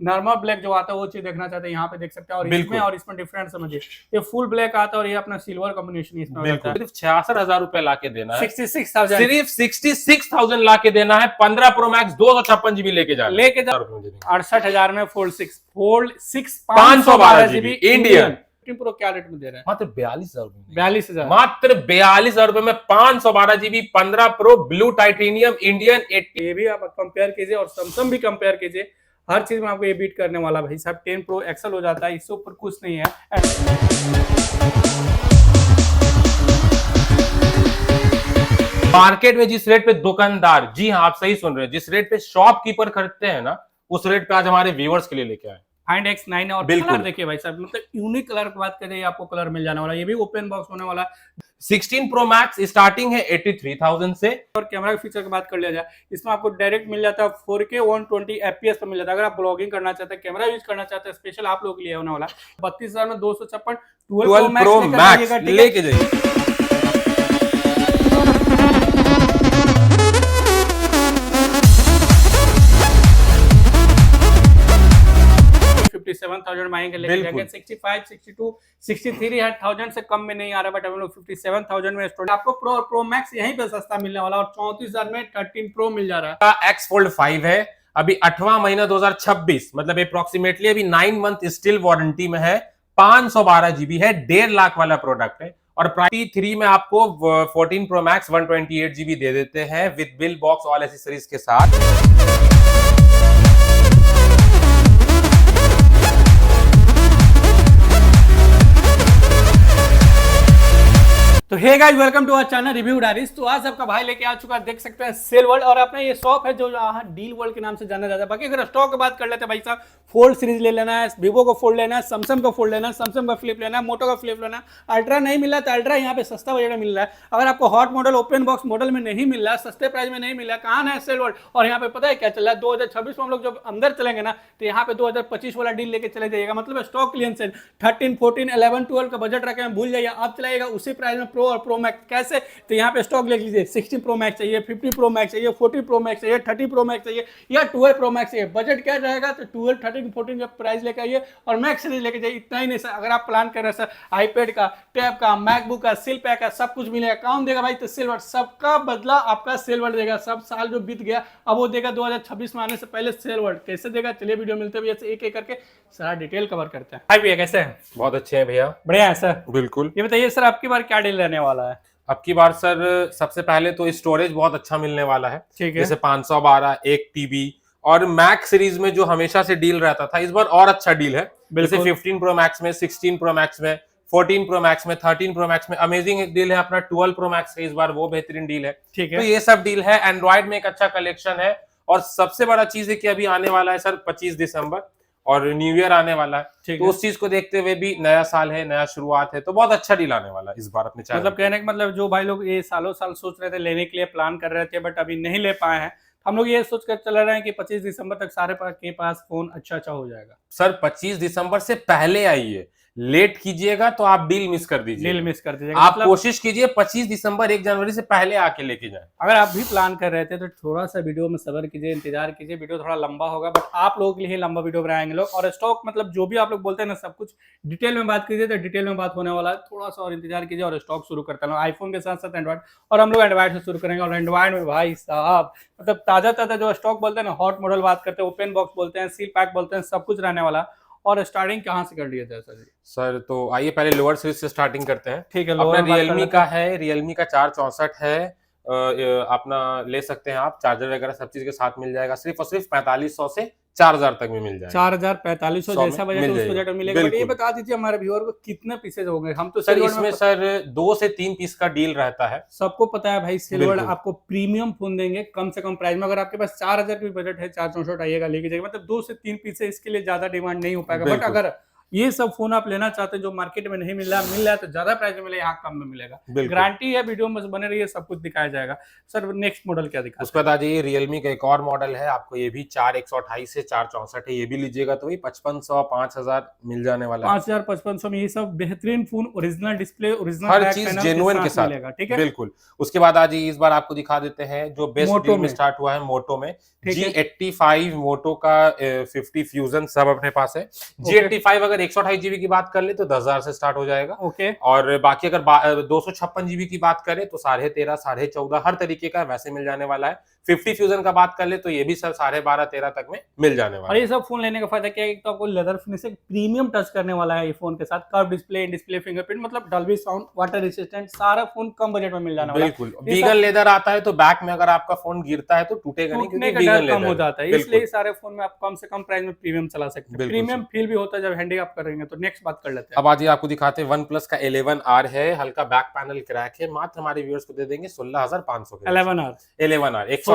Normal black जो आता है वो चीज देखना चाहते हैं यहाँ पे देख सकते हैं। और इसमें डिफरेंस समझिए, ये फुल ब्लैक आता है और ये अपना सिल्वर कॉम्बिनेशन इसमें बिल्कुल। सिर्फ 66,000 रुपए ला के देना है, 66,000 सिर्फ 66,000 ला के देना है। 15 प्रो मैक्स 256 GB लेके जा 68,000 में fold six 512 GB Indian. Pro क्या रेट में दे रहे हैं? मात्र 42,000 42,000 मात्र 42,000 रुपए में 512 GB 15 pro blue titanium Indian 80। ये भी आप कंपेयर कीजिए और सैमसंग भी कंपेयर कीजिए, हर चीज में आपको ये बीट करने वाला भाई साहब। 10 प्रो एक्सल हो जाता है, इससे ऊपर कुछ नहीं है। मार्केट में जिस रेट पे दुकानदार, जी हाँ आप सही सुन रहे हैं, जिस रेट पे शॉपकीपर खरीदते हैं ना, उस रेट पे आज हमारे व्यूअर्स के लिए लेके आए फाइंड X9 और कलर देखिए भाई साहब, मतलब यूनिक कलर की बात करें, आपको कलर मिल जाने वाला, ये भी ओपन बॉक्स होने वाला है। 16 प्रो मैक्स स्टार्टिंग है 83,000 से। और कैमरा के फीचर की बात कर लिया जाए, इसमें आपको डायरेक्ट मिल जाता है 4K 120 FPS पर मिल जाता है। अगर आप ब्लॉगिंग करना चाहते हैं, कैमरा यूज करना चाहते हैं, स्पेशल आप लोग के लिए होने वाला 32,000 में 256 12 प्रो मैक्स लेके जाइए। 57,000 मांगेंगे लेके जाएंगे। 65, 62, 63,000 से कम में नहीं आ रहा, बट हम लोग 57,000 में स्टूडेंट आपको प्रो और प्रो मैक्स यहीं पे सस्ता मिलने वाला, और 34,000 में 13 प्रो मिल जा रहा है। X Fold 5 है, अभी 8वां महीना 2026, मतलब अप्रोक्सीमेटली अभी 9 मंथ स्टिल वारंटी में है। 512 GB है, 1.5 लाख वाला प्रोडक्ट है। और प्राइस 3 में आपको 14 प्रो मैक्स 128 GB दे देते हैं with bill box all accessories के साथ। तो hey guys, welcome to our channel review diaries. तो आज आपका भाई लेके आ चुका है, देख सकते हैं सेल वर्ल्ड, और अपना ये शॉप है जो डील वर्ल्ड के नाम से जाना जाता है। बाकी अगर स्टॉक की बात कर लेते हैं भाई साहब, फोल्ड सीरीज ले लेना है, वीवो को फोल्ड लेना है, सैमसंग को फोल्ड लेना है, सैमसंग का फ्लिप लेना है, मोटो का फ्लिप लेना है। अल्ट्रा नहीं मिल रहा तो अल्ट्रा यहाँ पे सस्ता बजट में मिल रहा है। अगर आपको hot model open box model में नहीं मिल रहा है, सस्ते प्राइस में नहीं मिल रहा है, कहाँ है सेल वर्ल्ड। और यहाँ पे पता है क्या चल रहा है, 2026 में हम लोग जब अंदर चलेंगे ना, तो यहाँ पे 2025 वाला डील लेके चले जाइएगा। मतलब स्टॉक क्लियरेंस है, 13, 14, 11, 12 का बजट रखे भूल जाइए, आप चलाइएगा उसी प्राइस में प्रो और प्रो मैक्स। कैसे? तो यहाँ पे स्टॉक ले लीजिए, 16 प्रो मैक्स चाहिए, 50 प्रो मैक्स चाहिए, 40 प्रो मैक्स चाहिए, 30 प्रो मैक्स चाहिए, या 12 प्रो मैक्स चाहिए। बजट क्या रहेगा तो 12, 13, 14 का प्राइस लेकर आइए और मैक्स सीरीज लेके जाइए। इतना ही नहीं सर, अगर आप प्लान कर रहे हैं सर आईपैड का, टैब का, मैकबुक का, सिल पैक का, सब कुछ मिलेगा। कौन देगा भाई? तो सिल्वर। सबका बदला आपका सिल्वर देगा। सब साल जो बीत गया अब वो देगा 2026 में आने से पहले सिल्वर। कैसे देगा? चलिए वीडियो मिलते हुए एक एक करके सारा डिटेल कवर करते हैं। हाय भैया, कैसे हैं? बहुत अच्छे हैं भैया। बढ़िया है सर। बिल्कुल। ये बताइए सर, आपकी बार क्या डील रहने वाला है? अब की बार सर सबसे पहले तो स्टोरेज बहुत अच्छा मिलने वाला है, जैसे 512, 1 TB। और मैक्स सीरीज में जो हमेशा से डील रहता था, इस बार और अच्छा डील है। जैसे 15 प्रो मैक्स में, 16 प्रो मैक्स में, 14 प्रो मैक्स में, 13 प्रो मैक्स में अमेजिंग डील है। अपना 12 प्रो मैक्स का इस बार वो बेहतरीन डील है। ठीक है, तो ये सब डील है। एंड्रॉइड में एक अच्छा कलेक्शन है, और सबसे बड़ा चीज है कि अभी आने वाला है सर 25 दिसंबर, और न्यू ईयर आने वाला है। तो उस चीज को देखते हुए भी, नया साल है, नया शुरुआत है, तो बहुत अच्छा डील आने वाला है इस बार अपने चैनल। मतलब कहने का मतलब, जो भाई लोग ये सालों साल सोच रहे थे लेने के लिए, प्लान कर रहे थे, बट अभी नहीं ले पाए हैं, हम लोग ये सोच कर चल रहे हैं कि 25 दिसंबर तक सारे के पास फोन अच्छा हो जाएगा। सर 25 दिसंबर से पहले आइए, लेट कीजिएगा तो आप डील मिस कर दीजिए। डील मिस कर दीजिएगा। आप मतलब कोशिश कीजिए 25 दिसंबर 1 जनवरी से पहले आके लेके जाए। अगर आप भी प्लान कर रहे थे तो थोड़ा सा वीडियो में सब्र कीजिए, इंतजार कीजिए। वीडियो थोड़ा लंबा होगा, बट आप लोगों के लिए लंबा वीडियो बनाएंगे लोग। और स्टॉक मतलब जो भी आप लोग बोलते हैं ना, सब कुछ डिटेल में बात कीजिए तो डिटेल में बात होने वाला है। थोड़ा सा और इंतजार कीजिए और स्टॉक शुरू करता है आईफोन के साथ साथ एंड्रॉइड, और हम लोग एंड्रॉइड से शुरू करेंगे। और एंड्रॉइड में भाई साहब मतलब ताजा जो स्टॉक बोलते हैं ना, हॉट मॉडल बात करते हैं, ओपन बॉक्स बोलते हैं, सील पैक बोलते हैं, सब कुछ रहने वाला। और स्टार्टिंग कहाँ से कर लिया जाए सर? सर तो आइए पहले लोअर सीरीज से स्टार्टिंग करते हैं। ठीक है, अपना रियलमी का है, रियलमी का 464 है। अपना ले सकते हैं आप, चार्जर वगैरह सब चीज के साथ मिल जाएगा। सिर्फ और सिर्फ 4500 से 4000 तक में मिल जाएगा। 4000-4500 जैसा बजट उस बजट में मिलेगा। बट ये बता दीजिए हमारे व्यूअर को कितने पीसेज होंगे? हम तो सर इसमें सर 2 से 3 पीस का डील रहता है। सबको पता है भाई, सिल्वर आपको प्रीमियम फोन देंगे कम से कम प्राइस में। अगर आपके पास 4000 की बजट है, 464 आइएगा लेके जाइए। मतलब 2 से 3 पीस है, इसके लिए ज्यादा डिमांड नहीं हो पाएगा। बट अगर ये सब फोन आप लेना चाहते हैं जो मार्केट में नहीं मिल रहा है तो ज्यादा प्राइस में मिलेगा, यहाँ कम में मिलेगा। गारंटी है, वीडियो में बने रहिए, सब कुछ दिखाया जाएगा। सर नेक्स्ट मॉडल क्या दिखा? उसके बाद आ जाइए रियलमी का एक और मॉडल है, आपको ये भी 4128 से 464 है, ये भी लीजिएगा तो वही 5500 5000 मिल जाने वाला है। 5000 5500 में ये सब बेहतरीन फोन, ओरिजिनल डिस्प्ले, ओरिजिनल हर चीज जेन्युइन के साथ मिलेगा। ठीक है, बिल्कुल। उसके बाद आ जाइए इस बार आपको दिखा देते हैं जो बेस्ट डील में स्टार्ट हुआ है मोटो में। G85 मोटो का 50 फ्यूजन सब अपने पास है। G85 अगर 128 जीबी की बात कर ले तो 10,000 से स्टार्ट हो जाएगा। ओके, और बाकी अगर 256 जीबी की बात करें तो 13.5 14.5 हर तरीके का वैसे मिल जाने वाला है। 50 फ्यूजन का बात कर ले तो ये भी सर 12.5 13 तक में मिल जाने वाला है। और ये सब फोन लेने का फायदा क्या है, तो आपको लेदर फिनिशिंग प्रीमियम टच करने वाला है ये फोन के साथ, curve display, in display fingerprint, मतलब डॉल्बी साउंड, वाटर रेजिस्टेंट, सारा फोन कम बजट में मिल जाने वाला है। बिल्कुल, वीगन लेदर आता है तो बैक में अगर आपका फोन गिरता है तो टूटेगा नहीं, क्योंकि वीगन लेदर कम हो जाता है, इसलिए सारे फोन में आप कम से कम प्राइस में प्रीमियम चला सकते हैं। प्रीमियम फील भी होता है जब हैंडी आप करेंगे। तो नेक्स्ट बात कर लेते हैं। अब आज आपको दिखाते हैं OnePlus का 11R है, हल्का बैक पैनल क्रैक है, मात्र हमारे व्यूअर्स को दे देंगे 16,500 के। 11R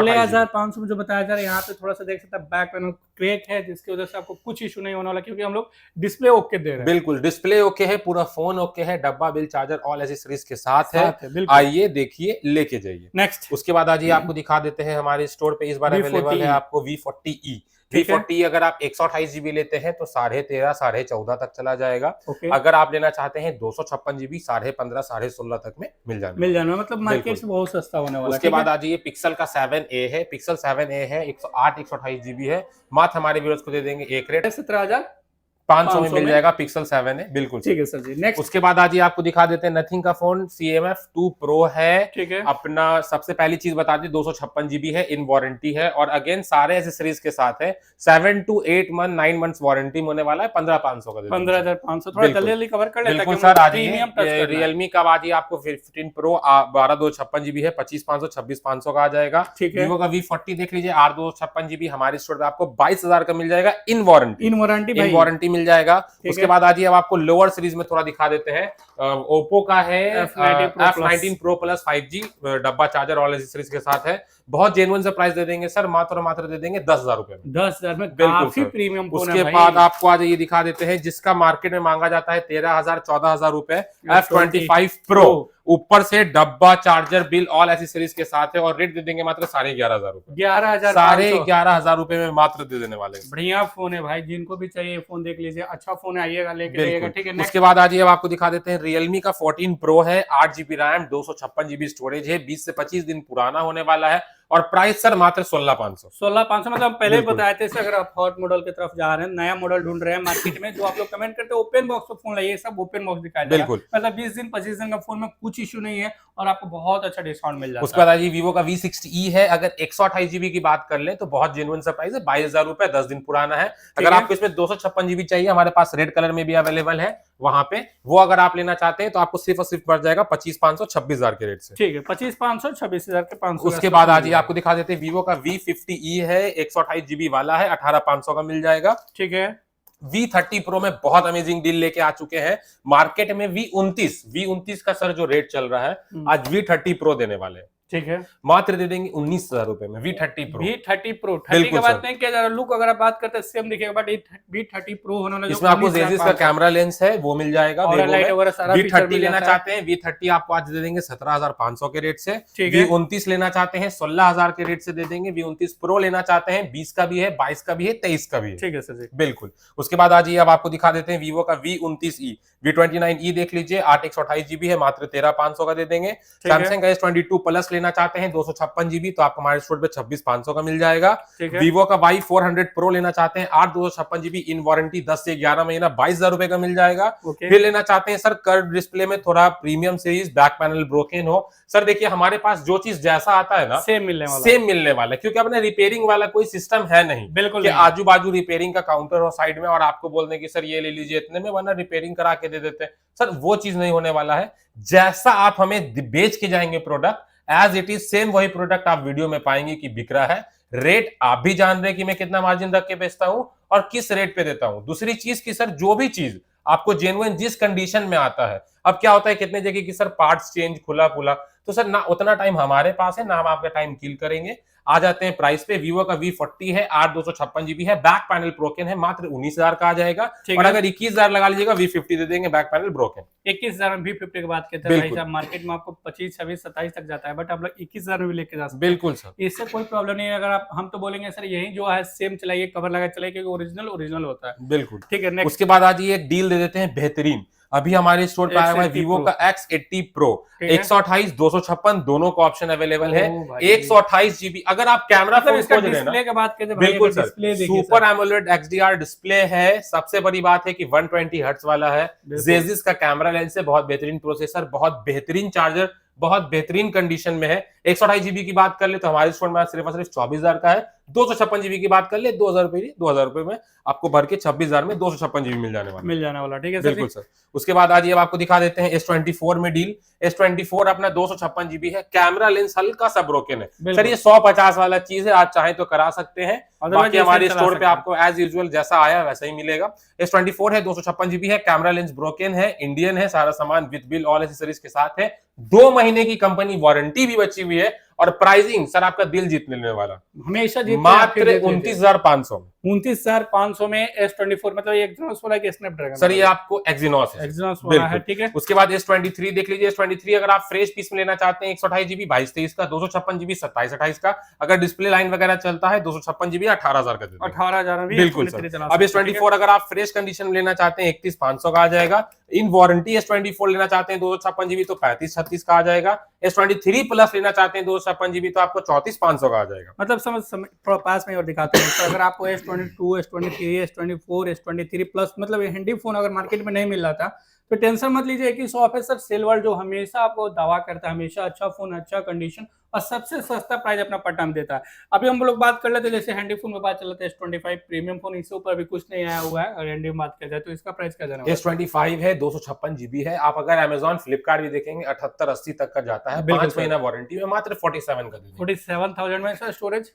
16,500 में जो बताया जा रहा है, यहाँ पे थोड़ा सा देख सकते हैं बैक पैनल क्रैक है, जिसकी वजह से आपको कुछ इशू नहीं होने वाला, क्योंकि हम लोग डिस्प्ले ओके दे रहे हैं। बिल्कुल डिस्प्ले ओके है, पूरा फोन ओके है, डब्बा बिल चार्जर ऑल एसेसरीज के साथ है। आइए देखिए लेके जाइए। नेक्स्ट उसके बाद आज आपको दिखा देते हैं हमारे स्टोर पे इस बार अवेलेबल है आपको V40E। V40 अगर आप 128 जीबी लेते हैं तो 13.5 14.5 तक चला जाएगा। अगर आप लेना चाहते हैं 256 जीबी 15.5 16.5 तक में मिल जाना, मतलब मार्केट से बहुत सस्ता होने वाला है। उसके बाद आज ये पिक्सल का 7A है, पिक्सल 7A है, 108 128 जीबी है, मात्र हमारे व्यूअर्स को दे देंगे एक रेट 17,500 में मिल जाएगा। पिक्सल 7 है, बिल्कुल ठीक है सर जी। नेक्स्ट उसके बाद आज आपको दिखा देते हैं नथिंग का फोन CMF 2 Pro है। ठीक है, अपना सबसे पहली चीज बता दी 256 जीबी है, इन वारंटी है, और अगेन सारे एसेसरीज के साथ है। 7 to 8 मंथ 9 मंथ्स वारंटी होने वाला है। 15,500 का 15,500 थोड़ा जल्दी कवर कर लेते हैं। बिल्कुल सर, आज रियलमी का आज आपको 15 Pro 12,256 जीबी है, 25,500 26,500 का आ जाएगा। Vivo का V40 देख लीजिए 8,256 जीबी, हमारे स्टोर पे आपको 22,000 का मिल जाएगा इन वारंटी मिल जाएगा। उसके बाद आज अब आपको लोअर सीरीज में थोड़ा दिखा देते हैं। ओप्पो का है F19 Pro Plus 5G, डब्बा चार्जर ऑल एसेसरीज के साथ है। बहुत जेन्युइन सा प्राइस दे देंगे सर, मात्र दे देंगे 10,000 रुपए में। 10,000 में काफी प्रीमियम फोन है। उसके बाद आपको आज ये दिखा देते हैं जिसका मार्केट में मांगा जाता है 13,000 14,000 रुपए, F25 Pro, ऊपर से डब्बा चार्जर बिल ऑल एसेसरीज के साथ है, और रेट दे देंगे मात्र 11,500 रुपए। 11,500 रुपए में मात्र दे देने वाले। बढ़िया फोन है भाई, जिनको भी चाहिए फोन देख लीजिए, अच्छा फोन है, आइएगा लेके जाइएगा। ठीक है, उसके बाद आज आपको दिखा देते हैं रियलमी का 14 Pro है, 8 GB रैम 256 GB स्टोरेज है, 20 से 25 दिन पुराना होने वाला है, और प्राइस सर मात्र 16,500 मतलब पहले बताए थे। अगर आप हॉट मॉडल की तरफ जा रहे हैं, नया मॉडल ढूंढ रहे हैं मार्केट में, जो आप लोग कमेंट करते हैं ओपन बॉक्स फोन लाइए, सब ओपन बॉक्स दिखाया जाएगा। बिल्कुल, मतलब 20 दिन 25 दिन का फोन में कुछ इशू नहीं है, और आपको बहुत अच्छा डिस्काउंट मिल जाता है। उसके बाद आज Vivo का V60E है, अगर 128 जीबी की बात कर ले तो बहुत जेन्युइन सा प्राइस है, 22,000 रुपए, 10 दिन पुराना है। अगर आपको इसमें 256 जीबी चाहिए, हमारे पास रेड कलर में भी अवेलेबल है वहां पे, वो अगर आप लेना चाहते हैं तो आपको सिर्फ और सिर्फ पड़ जाएगा 25,500 26,000 के रेट से। ठीक है, 25,500 26,000 के 500। उसके बाद आज आपको दिखा देते हैं Vivo का V50E है, 128 जीबी वाला है, 18,500 का मिल जाएगा। ठीक है, V30 Pro में बहुत अमेजिंग डील लेके आ चुके हैं मार्केट में। V29 का सर जो रेट चल रहा है, आज V30 Pro देने वाले हैं। ठीक है, मात्र दे देंगे 19,000 रुपए में V30 Pro। V30 Pro 30 की बात नहीं किया जा रहा, लुक अगर आप बात करते हैं सेम दिखेगा, बट V30 Pro होने वाला, इसमें आपको Zeiss का कैमरा लेंस है वो मिल जाएगा। V30 लेना चाहते हैं, V30 आपको आज दे देंगे 17,500 के रेट से। V29 लेना चाहते हैं 16,000 के रेट से दे देंगे। V29 Pro लेना चाहते हैं 20 का भी है, 22 का भी है, 23 का भी है। ठीक है सर जी, बिल्कुल। उसके बाद आज अब आपको दिखा देते हैं Vivo का V29E। V29E देख लीजिए, 8 128 जीबी है, मात्र 13,500 का दे देंगे। Samsung का S22 Plus लेना चाहते हैं 256 जीबी, तो आपको हमारे स्टोर पे 26,500 का मिल जाएगा। Vivo का Y400 Pro लेना चाहते हैं 8 256 जीबी, इन वारंटी 10 से 11 महीना, 22,000 रुपए का मिल जाएगा। फिर लेना चाहते हैं सर कर्व डिस्प्ले में थोड़ा premium series, back panel broken हो, सर देखिए हमारे पास जो चीज जैसा आता है ना सेम मिलने वाला है, क्योंकि अपने रिपेयरिंग वाला कोई सिस्टम है नहीं। बिल्कुल, आजू बाजू रिपेयरिंग का काउंटर हो साइड में, और आपको बोल दें कि सर ये ले लीजिए इतने में, वरना रिपेयरिंग करा के दे देते हैं। सर वो चीज नहीं होने वाला है। जैसा आप हमें बेच के जाएंगे product, as it is same वही प्रोडक्ट आप वीडियो में पाएंगे कि बिक रहा है। रेट आप भी जान रहे हैं कि मैं कितना मार्जिन रख के बेचता हूं और किस रेट पे देता हूं। दूसरी चीज की सर जो भी चीज आपको जेन्युइन जिस कंडीशन में आता है, अब क्या होता है कितने जगह की सर पार्ट्स चेंज खुला खुला, तो सर ना उतना टाइम हमारे पास है, ना हम आपका टाइम किल करेंगे। आ जाते हैं प्राइस पे। Vivo का V40 है, 8/256 GB है, बैक पैनल ब्रोकन है, मात्र 19,000 का आ जाएगा। और अगर 21,000 लगा लीजिएगा V50 दे देंगे, बैक पैनल ब्रोकन। 21,000 में V50 की बात करते हैं भाई साहब, मार्केट में आपको 25, 26, 27 तक जाता है, बट आप लोग 21,000 में भी लेके जा सकते हैं। बिल्कुल सर, इससे कोई प्रॉब्लम नहीं है। अगर आप हम तो बोलेंगे सर यही जो है सेम चलाइए, कवर लगा चलाइए, क्योंकि ओरिजिनल होता है। बिल्कुल ठीक है। उसके बाद आज ये एक डील दे देते हैं बेहतरीन। अभी हमारे स्टोर पे आया हुआ है Vivo का X80 Pro, 128, 256 दोनों का ऑप्शन अवेलेबल है। 128 GB। अगर आप कैमरा फोन खोज रहे हैं ना, की बात करें बिल्कुल sir, super AMOLED XDR display है। सबसे बड़ी बात है कि 120 हर्ट्ज वाला है। Zeiss का कैमरा लेंस है, बहुत बेहतरीन प्रोसेसर, बहुत बेहतरीन चार्जर, बहुत बेहतरीन कंडीशन में है। 128 GB की बात कर ले तो हमारे स्टोर में सिर्फ और सिर्फ 24,000 का है। 256 GB की बात कर ले 2,000 रुपए में आपको भर के 26,000 में 256 GB मिल जाने वाला। ठीक है बिल्कुल सर। उसके बाद आज ये आपको दिखा देते हैं S24 में डील। S24 अपना 256 GB है, कैमरा लेंस हल्का सा ब्रोकन है सर। ये 150 वाला चीज है, आप चाहें तो करा सकते हैं। बाकी हमारे स्टोर पे आपको एज यूजुअल जैसा आया वैसा ही मिलेगा। S24 है, 256 GB है, कैमरा लेंस ब्रोकन है, इंडियन है, सारा सामान विद बिल ऑल एसेसरीज के साथ है। 2 महीने की कंपनी वारंटी भी बची हुई है। और प्राइसिंग सर आपका दिल जीत लेने वाला, हमेशा मात्र 29,500 में। 29,500 में S24, मतलब ये एक्जिनोस वाला कि स्नैपड्रैगन? सर ये आपको एक्जिनोस वाला है। ठीक है। उसके बाद S23 देख लीजिए। S23 अगर आप फ्रेश पीस में लेना चाहते हैं, 128 GB 22-23 का, 256 GB 27-28 का, अगर डिस्प्ले लाइन वगैरह चलता है 256 GB 18,000 का, 18,000 बिल्कुल सर। अब S24 अगर आप फ्रेश कंडीशन में लेना चाहते हैं 31,500 का आ जाएगा। इन वारंटी S24 लेना चाहते हैं 256 GB तो 35-36 का आ जाएगा। S23 प्लस लेना चाहते हैं 256 GB तो आपको 34,500 का आ जाएगा। मतलब समझ पास में और दिखाते हैं। तो अगर आपको S22, S23, S24, S23 plus मतलब हैंडी फोन अगर मार्केट में नहीं मिल रहा था तो टेंशन मत लीजिए। एक ही शॉप है सर, सेल वर्ल्ड, जो हमेशा आपको दावा करता है हमेशा अच्छा फोन, अच्छा कंडीशन और सबसे सस्ता प्राइस अपना पट्टा में देता है। अभी हम लोग बात कर लेते हैं, जैसे हैंडी फोन में बात चल रहा है S25 प्रीमियम फोन, इसके ऊपर भी कुछ नहीं आया हुआ है। और हैंडी में बात कर जाए तो इसका प्राइस क्या जाना है? S25 है, 256 GB है। आप अगर Amazon, फ्लिपकार्ट भी देखेंगे 78-80 तक का जाता है। 5 महीना वारंटी में मात्र 47 का देंगे। 47,000 में सर। स्टोरेज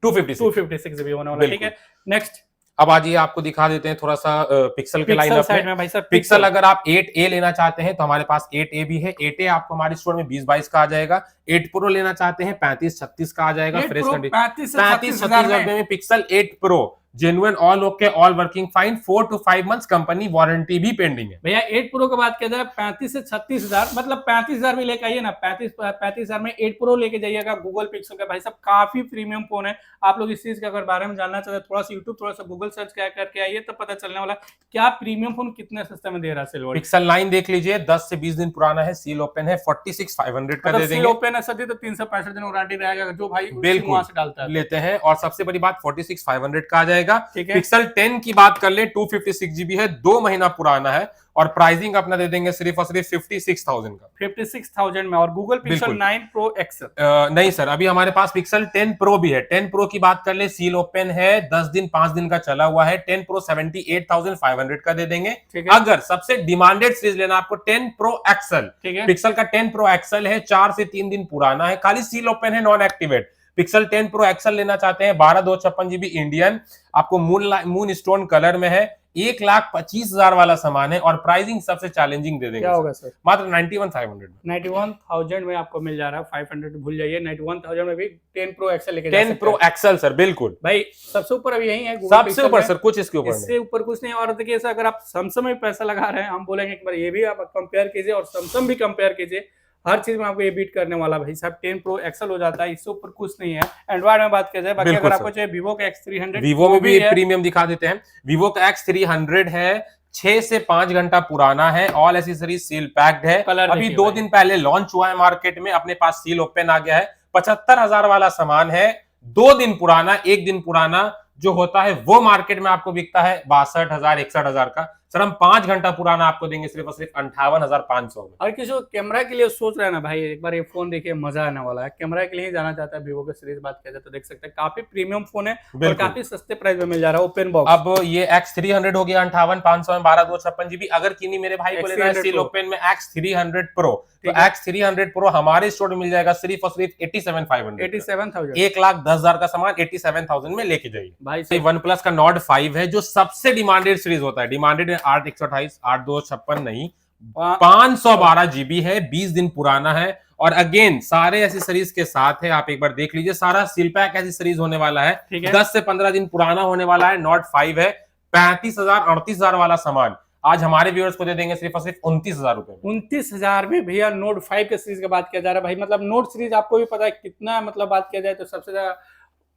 256 GB होने वाला। ठीक है। नेक्स्ट अब आज ये आपको दिखा देते हैं थोड़ा सा पिक्सल के लाइनअप में भाई साहब। पिक्सल अगर आप 8A लेना चाहते हैं तो हमारे पास 8A भी है। 8A आपको हमारे स्टोर में 20-22 का आ जाएगा। 8 Pro लेना चाहते हैं 35-36 का आ जाएगा। फ्रेश कंडीशन 35-36 में pixel 8 Pro genuine, all okay, all working fine, 4 to 5 months company warranty भी पेंडिंग है। भैया 8 Pro की बात किया जाए 35 से 36,000, मतलब 35,000 भी लेके आइए ना। 35,000 में 8 Pro लेके जाइएगा गूगल पिक्सल का। भाई साहब काफी प्रीमियम फोन है। आप लोग इस चीज के अगर बारे में जानना चाहते हैं थोड़ा सा यूट्यूब, थोड़ा सा गूगल सर्च करके आइए, तब पता चलने वाला क्या प्रीमियम फोन कितने सस्ते में दे रहा है सेल वर्ल्ड। पिक्सल 9 देख लीजिए, 10 से 20 दिन पुराना है, सील ओपन है, 46,500 का दे देंगे। सील ओपन है सर तो 365 दिन वारंटी रहेगा, जो भाई बिल्कुल से डालता है लेते हैं। और सबसे बड़ी बात 46,500 का आ जाएगा। पिक्सल 10 की बात कर ले 256 GB है, 2 महीना पुराना है। और प्राइसिंग अपना दे देंगे सिर्फ और सिर्फ 56,000 का। 56,000 में। और गूगल पिक्सल 9 Pro XL नहीं सर, अभी हमारे पास पिक्सल 10 Pro भी है। 10 Pro की बात कर ले, सील ओपन है, 10 दिन 5 दिन का चला हुआ है। 10 Pro 78,500 का दे देंगे। अगर सबसे डिमांडेड सीरीज लेना आपको 10 Pro XL, पिक्सल का 10 Pro XL है, 4 से 3 दिन पुराना है, खाली सील ओपन है, non activate. Pixel 10 Pro XL लेना चाहते हैं 12/256 GB इंडियन, आपको मून स्टोन कलर में है, 1,25,000 वाला सामान है। और प्राइसिंग सबसे चैलेंजिंग दे देंगे। क्या होगा सर? मात्र 91,500 में। 91,000 में आपको मिल जा रहा है। 500 भूल जाइए। 91,000 में भी 10 Pro XL लेके 10 Pro XL सर, बिल्कुल भाई सबसे ऊपर अभी यही है। सबसे ऊपर सर, कुछ इसके ऊपर इससे ऊपर कुछ नहीं। और देखिए सर, अगर आप सैमसंग में पैसा लगा रहे हैं, हम बोलेंगे एक बार ये भी आप कंपेयर कीजिए और सैमसंग भी कंपेयर कीजिए। हर चीज में आपको ये बीट करने वाला भाई साहब। 10 Pro XL हो जाता है, इससे ऊपर कुछ नहीं है। एंड्रॉइड में बात किया जाए, बाकी अगर आपको चाहिए Vivo का X300, Vivo में भी प्रीमियम दिखा देते हैं। Vivo का X300 है, 6 से 5 घंटा पुराना है, ऑल एसेसरीज सील पैक्ड है। अभी 2 दिन पहले लॉन्च हुआ है मार्केट में, अपने पास सील ओपन आ गया है। 75,000 वाला सामान है, 2 दिन पुराना, 1 दिन पुराना जो होता है वो मार्केट में आपको बिकता है 62,000, 61,000 का। सर हम 5 घंटा पुराना आपको देंगे सिर्फ और सिर्फ 58,500 में। और किसी को कैमरा के लिए सोच रहे हैं ना भाई, एक बार ये फोन देखिए, मजा आने वाला है। कैमरा के लिए जाना चाहता है Vivo के सीरीज बात किया जाए तो देख सकते हैं काफी प्रीमियम फोन है और काफी सस्ते प्राइस में मिल जा रहा है। ओपन बॉक्स अब ये X300 हो गया 58,500 में, 12/256 GB। अगर किन्हीं मेरे भाई को लेना है सील ओपन में X300 Pro, तो X300 Pro हमारे स्टोर में मिल जाएगा सिर्फ और सिर्फ 87,500। 1,10,000 का सामान 87,000 में लेके जाइए भाई। OnePlus का Nord 5 है, जो सबसे डिमांडेड सीरीज होता है। डिमांडेड 8/128, 8/256 नहीं, 512 GB है, 20 दिन पुराना है। और अगेन सारे एसेसरीज के साथ है, आप एक बार देख लीजिए, सारा सील पैक एसेसरीज होने वाला है। 10 से 15 दिन पुराना होने वाला है, नॉट 5 है। 35,000 38,000 वाला सामान आज हमारे व्यूअर्स को दे देंगे सिर्फ और सिर्फ 29,000 रुपए। 29,000 में भैया नोट 5 के सीरीज की बात किया जा रहा है भाई। मतलब नोट सीरीज आपको भी पता है कितना, मतलब बात किया जाए तो सबसे ज्यादा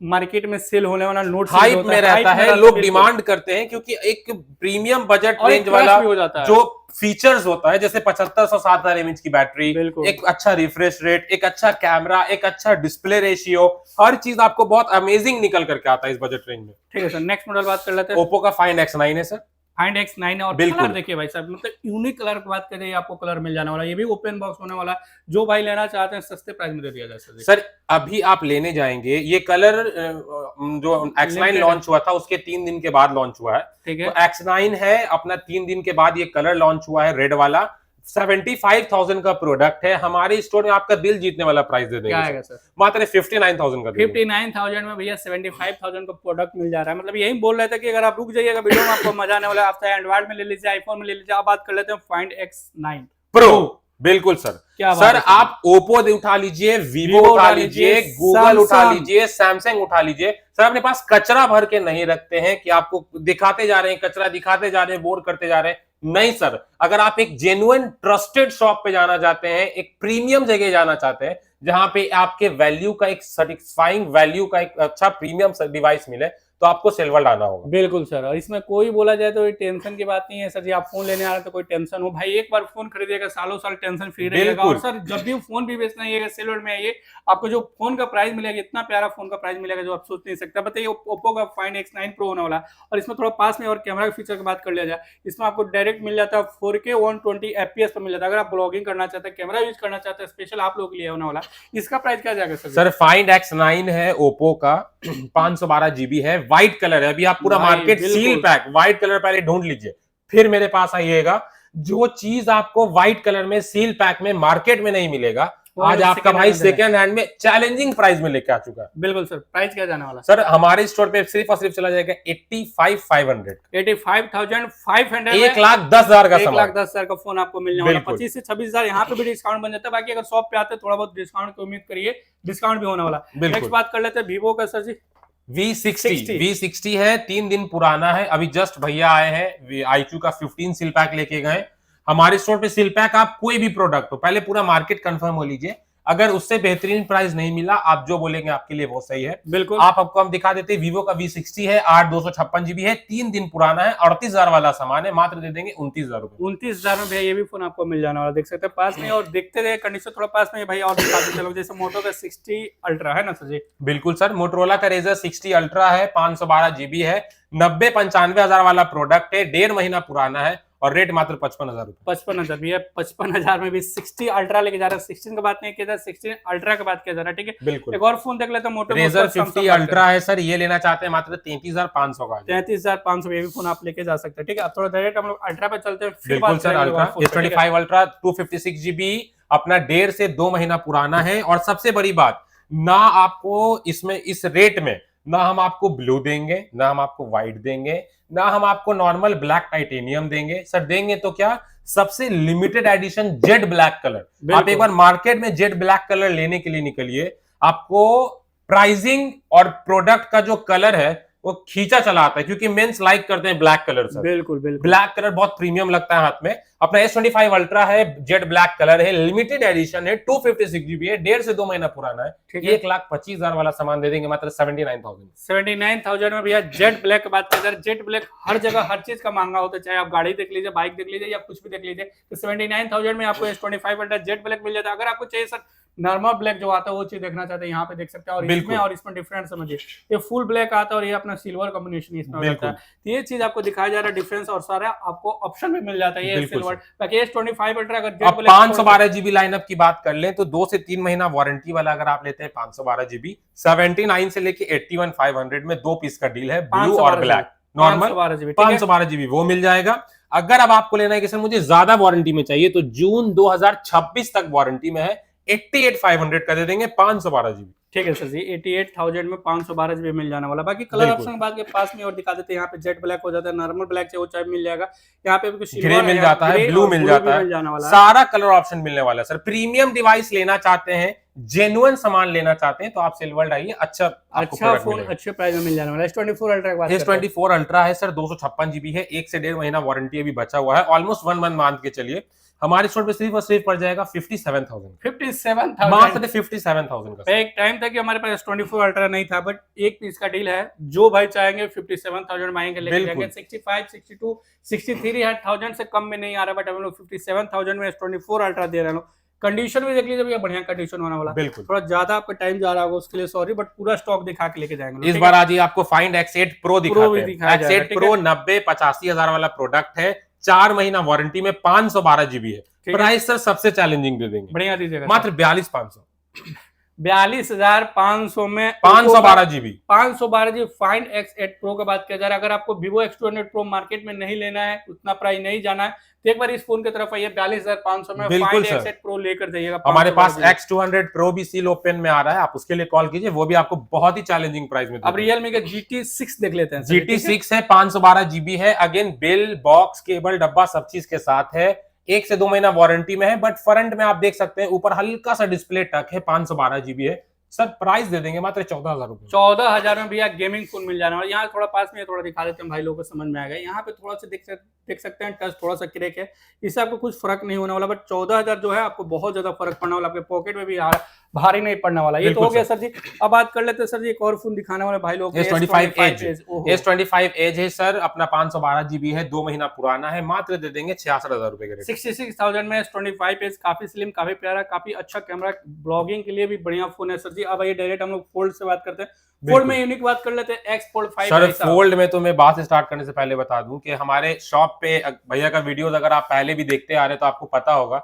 मार्केट में सेल होने वाला नोट हाइप में रहता है, लोग डिमांड करते हैं क्योंकि एक प्रीमियम बजट रेंज वाला हो जाता है। जो फीचर्स होता है, जैसे 7500 7000 mAh की बैटरी, एक अच्छा रिफ्रेश रेट, एक अच्छा कैमरा, एक अच्छा डिस्प्ले रेशियो, हर चीज आपको बहुत अमेजिंग निकल करके आता है इस बजट रेंज में। ठीक है सर, नेक्स्ट मॉडल बात कर लेते हैं। ओप्पो का फाइंड X9 है सर। फाइंड X9 और कलर देखिए भाई साहब, मतलब यूनिक कलर की बात करें, आपको कलर मिल जाने वाला है। ये भी ओपन बॉक्स होने वाला है, जो भाई लेना चाहते हैं सस्ते प्राइस में दे दिया जा सकता है। सर अभी आप लेने जाएंगे, ये कलर जो X9 लॉन्च हुआ था उसके 3 दिन के बाद लॉन्च हुआ है। ठीक है, तो X9 है अपना 3 दिन के बाद ये कलर लॉन्च हुआ है, रेड वाला। 75,000 का प्रोडक्ट है, हमारे स्टोर में आपका दिल जीतने वाला प्राइस दे देंगे सर, मात्र 59,000 का। 59,000 में भैया 75,000 का प्रोडक्ट मिल जा रहा है। मतलब यही बोल रहे थे कि अगर आप रुक जाइएगा वीडियो में आपको मजा आने वाला है। आप चाहे एंड्रॉइड में ले लीजिए, आईफोन में ले लीजिए। आप बात कर लेते हैं फाइंड X9 प्रो। बिल्कुल सर, क्या सर आप ओप्पो उठा लीजिए, वीवो उठा लीजिए, गूगल उठा लीजिए, सैमसंग उठा लीजिए। सर अपने पास कचरा भर के नहीं रखते हैं कि आपको दिखाते जा रहे हैं, कचरा दिखाते जा रहे हैं, बोर करते जा रहे हैं। नहीं सर, अगर आप एक जेन्युइन ट्रस्टेड शॉप पे जाना चाहते हैं, एक प्रीमियम जगह जाना चाहते हैं जहां पे आपके वैल्यू का एक सेटिस्फाइंग वैल्यू का एक अच्छा प्रीमियम डिवाइस मिले, तो आपको सिल्वर आना होगा। बिल्कुल सर, और इसमें कोई बोला जाए तो टेंशन की बात नहीं है सर जी। आप फोन लेने आ रहे हैं तो कोई टेंशन हो भाई, एक बार फोन खरीदिएगा सालों साल टेंशन फ्री रहेगा। और सर जब भी फोन भी बेचना है सिल्वर में आइए, आपको जो फोन का प्राइस मिलेगा, इतना प्यारा फोन का प्राइस मिलेगा जो आप सोच नहीं सकते। बताइए ओप्पो का फाइंड X9 प्रो होने वाला है। और इसमें थोड़ा पास में और कैमरा के फीचर की बात कर लिया जाए, इसमें आपको डायरेक्ट मिल जाता है 4K 120 FPS पर मिल जाता है। अगर आप ब्लॉगिंग करना चाहते हैं, कैमरा यूज करना चाहते हैं, स्पेशल आप लोगों के लिए होने वाला है। इसका प्राइस क्या जाएगा सर? फाइंड X9 है ओप्पो का, 512 GB है, व्हाइट कलर है। अभी आप पूरा market seal pack white colour पहले ढूंढ लीजिए, फिर मेरे पास आइएगा। जो चीज आपको व्हाइट कलर में सील पैक में मार्केट में नहीं मिलेगा, आज आपका भाई सेकंड हैंड में चैलेंजिंग प्राइस में लेके आ चुका है। बिल्कुल सर, प्राइस क्या जाने वाला? सर हमारे स्टोर पे सिर्फ और सिर्फ चला जाएगा 85,500, 85,500, 1,10,000 का सामान, 1,10,000 का फोन आपको मिलने वाला। 25 से 26,000 यहाँ पे भी डिस्काउंट बन जाता है। बाकी अगर शॉप पे आते हैं थोड़ा बहुत डिस्काउंट की उम्मीद करिए, डिस्काउंट भी होने वाला। नेक्स्ट बात कर लेते हैं वीवो का सर जी। V60 है, 3 दिन पुराना है। अभी जस्ट भैया आए हैं iQOO का 15 सील पैक लेके गए। हमारे स्टोर पे सील पैक आप कोई भी प्रोडक्ट हो, पहले पूरा मार्केट कंफर्म हो लीजिए। अगर उससे बेहतरीन प्राइस नहीं मिला, आप जो बोलेंगे आपके लिए वो सही है। बिल्कुल, आपको हम दिखा देते हैं। वीवो का V60 है, 8/256 GB है, 3 दिन पुराना है, 38,000 वाला सामान है, मात्र दे देंगे 29,000 रुपए। 29,000 में भैया ये भी फोन आपको मिल जाने वाला, देख सकते हैं पास में। और देखते रहे कंडीशन थोड़ा पास में भाई, और दिखाते चलो। जैसे मोटो का 60 अल्ट्रा है ना सर जी? बिल्कुल सर, मोटरोला का रेजर 60 अल्ट्रा है, 512 GB है, 90-95,000 वाला प्रोडक्ट है, 1.5 महीना पुराना है और रेट मात्र 55,000 रुपए। 55,000 भैया, 55,000 में भी 60 अल्ट्रा लेके जा रहा है। 16 की बात नहीं किया जा रहा, 16 अल्ट्रा की बात किया जा रहा है। ठीक है, बिल्कुल। एक और फोन देख लेते हैं, मोटो रेजर 50 अल्ट्रा है सर, ये लेना चाहते हैं मात्र 33,500 का। 33,500 ये भी फोन आप लेके जा सकते हैं। ठीक है, अब थोड़ा डायरेक्ट हम लोग अल्ट्रा पे चलते हैं। बिल्कुल sir, ultra S25 ultra 256 GB अपना 1.5 से 2 महीना पुराना है। और सबसे बड़ी बात, ना आपको इसमें इस रेट में ना हम आपको ब्लू देंगे, ना हम आपको व्हाइट देंगे, ना हम आपको नॉर्मल ब्लैक टाइटेनियम देंगे। सर देंगे तो क्या, सबसे limited edition Z black colour. आप एक बार मार्केट में जेड ब्लैक कलर लेने के लिए निकलिए, आपको प्राइसिंग और प्रोडक्ट का जो कलर है वो खींचा चला आता है, क्योंकि मेंस लाइक करते हैं ब्लैक कलर सर। बिल्कुल बिल्कुल, ब्लैक कलर बहुत प्रीमियम लगता है हाथ में। अपना S25 अल्ट्रा है, जेड ब्लैक कलर है, लिमिटेड एडिशन है, 256 GB है, 1.5 से 2 महीना पुराना है। 1,25,000 वाला सामान दे देंगे मात्र 79,000। 79,000 में भैया जेड ब्लैक की बात करें, जेड ब्लैक हर जगह हर चीज का महंगा होता है। चाहे आप गाड़ी देख लीजिए, बाइक देख लीजिए, या कुछ भी देख लीजिए, तो 79,000 में आपको S25 अल्ट्रा जेड ब्लैक मिल जाता है। अगर आपको चाहिए सर नॉर्मल ब्लैक जो आता है वो चीज देखना चाहते हैं, यहाँ पे देख सकते हैं। और इसमें डिफरेंस समझिए, ये फुल ब्लैक आता है और ये अपना सिल्वर कॉम्बिनेशन इसमें होता है। तो ये चीज आपको दिखाया जा रहा है डिफरेंस, और सारा आपको ऑप्शन भी मिल जाता है ये सिल्वर। बाकी S25 अल्ट्रा अगर 512 GB लाइनअप की बात कर लें तो 2 से 3 महीना वारंटी वाला अगर आप लेते हैं 512 GB, 79 से लेके 81,500 में 2 पीस का डील है, ब्लू और ब्लैक। नॉर्मल 512 GB वो मिल जाएगा। अगर अब आपको लेना है कि सर मुझे ज्यादा वारंटी में चाहिए, तो जून 2026 तक वारंटी में है, 88,500 का दे देंगे 512 GB। ठीक है सर जी, 88,000 में 512 GB मिल जाने वाला। बाकी कलर ऑप्शन के बाद के पास में और दिखा देते हैं, यहाँ पे जेट ब्लैक हो जाता है, नॉर्मल ब्लैक चाहिए वो चाहे मिल जाएगा, यहाँ पे भी कुछ ग्रे मिल जाता है, ब्लू मिल जाता है, सारा कलर ऑप्शन मिलने वाला है सर। प्रीमियम डिवाइस लेना चाहते हैं, जेन्युइन सामान लेना चाहते हैं तो आप सिल्वर आइए, अच्छा फोन अच्छे प्राइस में मिल जाने वाला है। S24 अल्ट्रा के बाद S24 अल्ट्रा है सर, 256 GB है, 1 से 1.5 महीना वारंटी अभी बचा हुआ है, ऑलमोस्ट 1 मंथ मान के चलिए। हमारे स्टोर पे सिर्फ और सिर्फ पड़ जाएगा 57,000 मात्र 57,000 का। एक टाइम था कि हमारे पास S24 अल्ट्रा नहीं था, बट एक पीस का डील है, जो भाई चाहेंगे 57,000 में आएंगे, लेके जाएंगे। 65, 62, 63,000 से कम में नहीं आ रहा, बट हम लोग 57,000 में S24 अल्ट्रा दे रहे हैं। कंडीशन भी देख लीजिए भैया, बढ़िया कंडीशन होने वाला। बिल्कुल, थोड़ा ज्यादा आपका टाइम जा रहा होगा उसके लिए सॉरी, बट पूरा स्टॉक दिखा के लेके जाएंगे। इस बार आज ही आपको फाइंड X8 Pro दिखाते हैं। X8 Pro 90-85 हजार वाला प्रोडक्ट है, 4 महीना वारंटी में 512 GB है। प्राइस सर सबसे चैलेंजिंग दे देंगे, बढ़िया दीजिएगा, मात्र 42,500 42,500 में 512 GB 512 GB find X8 Pro की बात किया जा रहा है। अगर आपको Vivo X200 Pro मार्केट में नहीं लेना है, उतना प्राइस नहीं जाना है, तो एक बार इस फोन की तरफ आइए, 42,500 में फाइंड X8 Pro लेकर जाइएगा। हमारे पास X200 Pro भी सील ओपन में आ रहा है, आप उसके लिए कॉल कीजिए, वो भी आपको बहुत ही चैलेंजिंग प्राइस में। अब Realme का GT6 देख लेते हैं। GT6 है, 512 GB है, अगेन बिल, बॉक्स, केबल, डब्बा सब चीज के साथ है, 1 से 2 महीना वारंटी में है, बट फ्रंट में आप देख सकते हैं ऊपर हल्का सा डिस्प्ले टच है, 512 GB है सर। प्राइस दे देंगे मात्र 14,000 रुपए। 14,000 में भैया गेमिंग फोन मिल जाना। और यहाँ थोड़ा पास में थोड़ा दिखा देते हैं भाई, लोगों को समझ में आएगा। यहाँ पे थोड़ा सा देख सकते हैं, टच थोड़ा सा क्रैक है, इससे आपको कुछ फर्क नहीं होने वाला, बट 14,000 जो है आपको बहुत ज्यादा फर्क पड़ने वाला, आपके पॉकेट में भी भारी नहीं पड़ने वाला। ये तो हो गया सर जी। अब बात कर लेते हैं सर जी, एक और फोन दिखाने वाले भाई लोग, S25 Edge है सर, अपना 512 GB है, 2 महीना पुराना है, मात्र दे देंगे 66,000 रुपए के। 66,000 में S25 Edge, काफी स्लिम, काफी प्यारा, काफी अच्छा कैमरा, ब्लॉगिंग के लिए भी बढ़िया फोन है सर जी। अब ये डायरेक्ट हम लोग फोल्ड से बात करते हैं। फोल्ड में यूनिक बात कर लेते हैं, X Fold 5 सर। फोल्ड में तो मैं बात स्टार्ट करने से पहले बता दूं कि हमारे शॉप पे भैया का वीडियोस अगर आप पहले भी देखते आ रहे हैं तो आपको पता होगा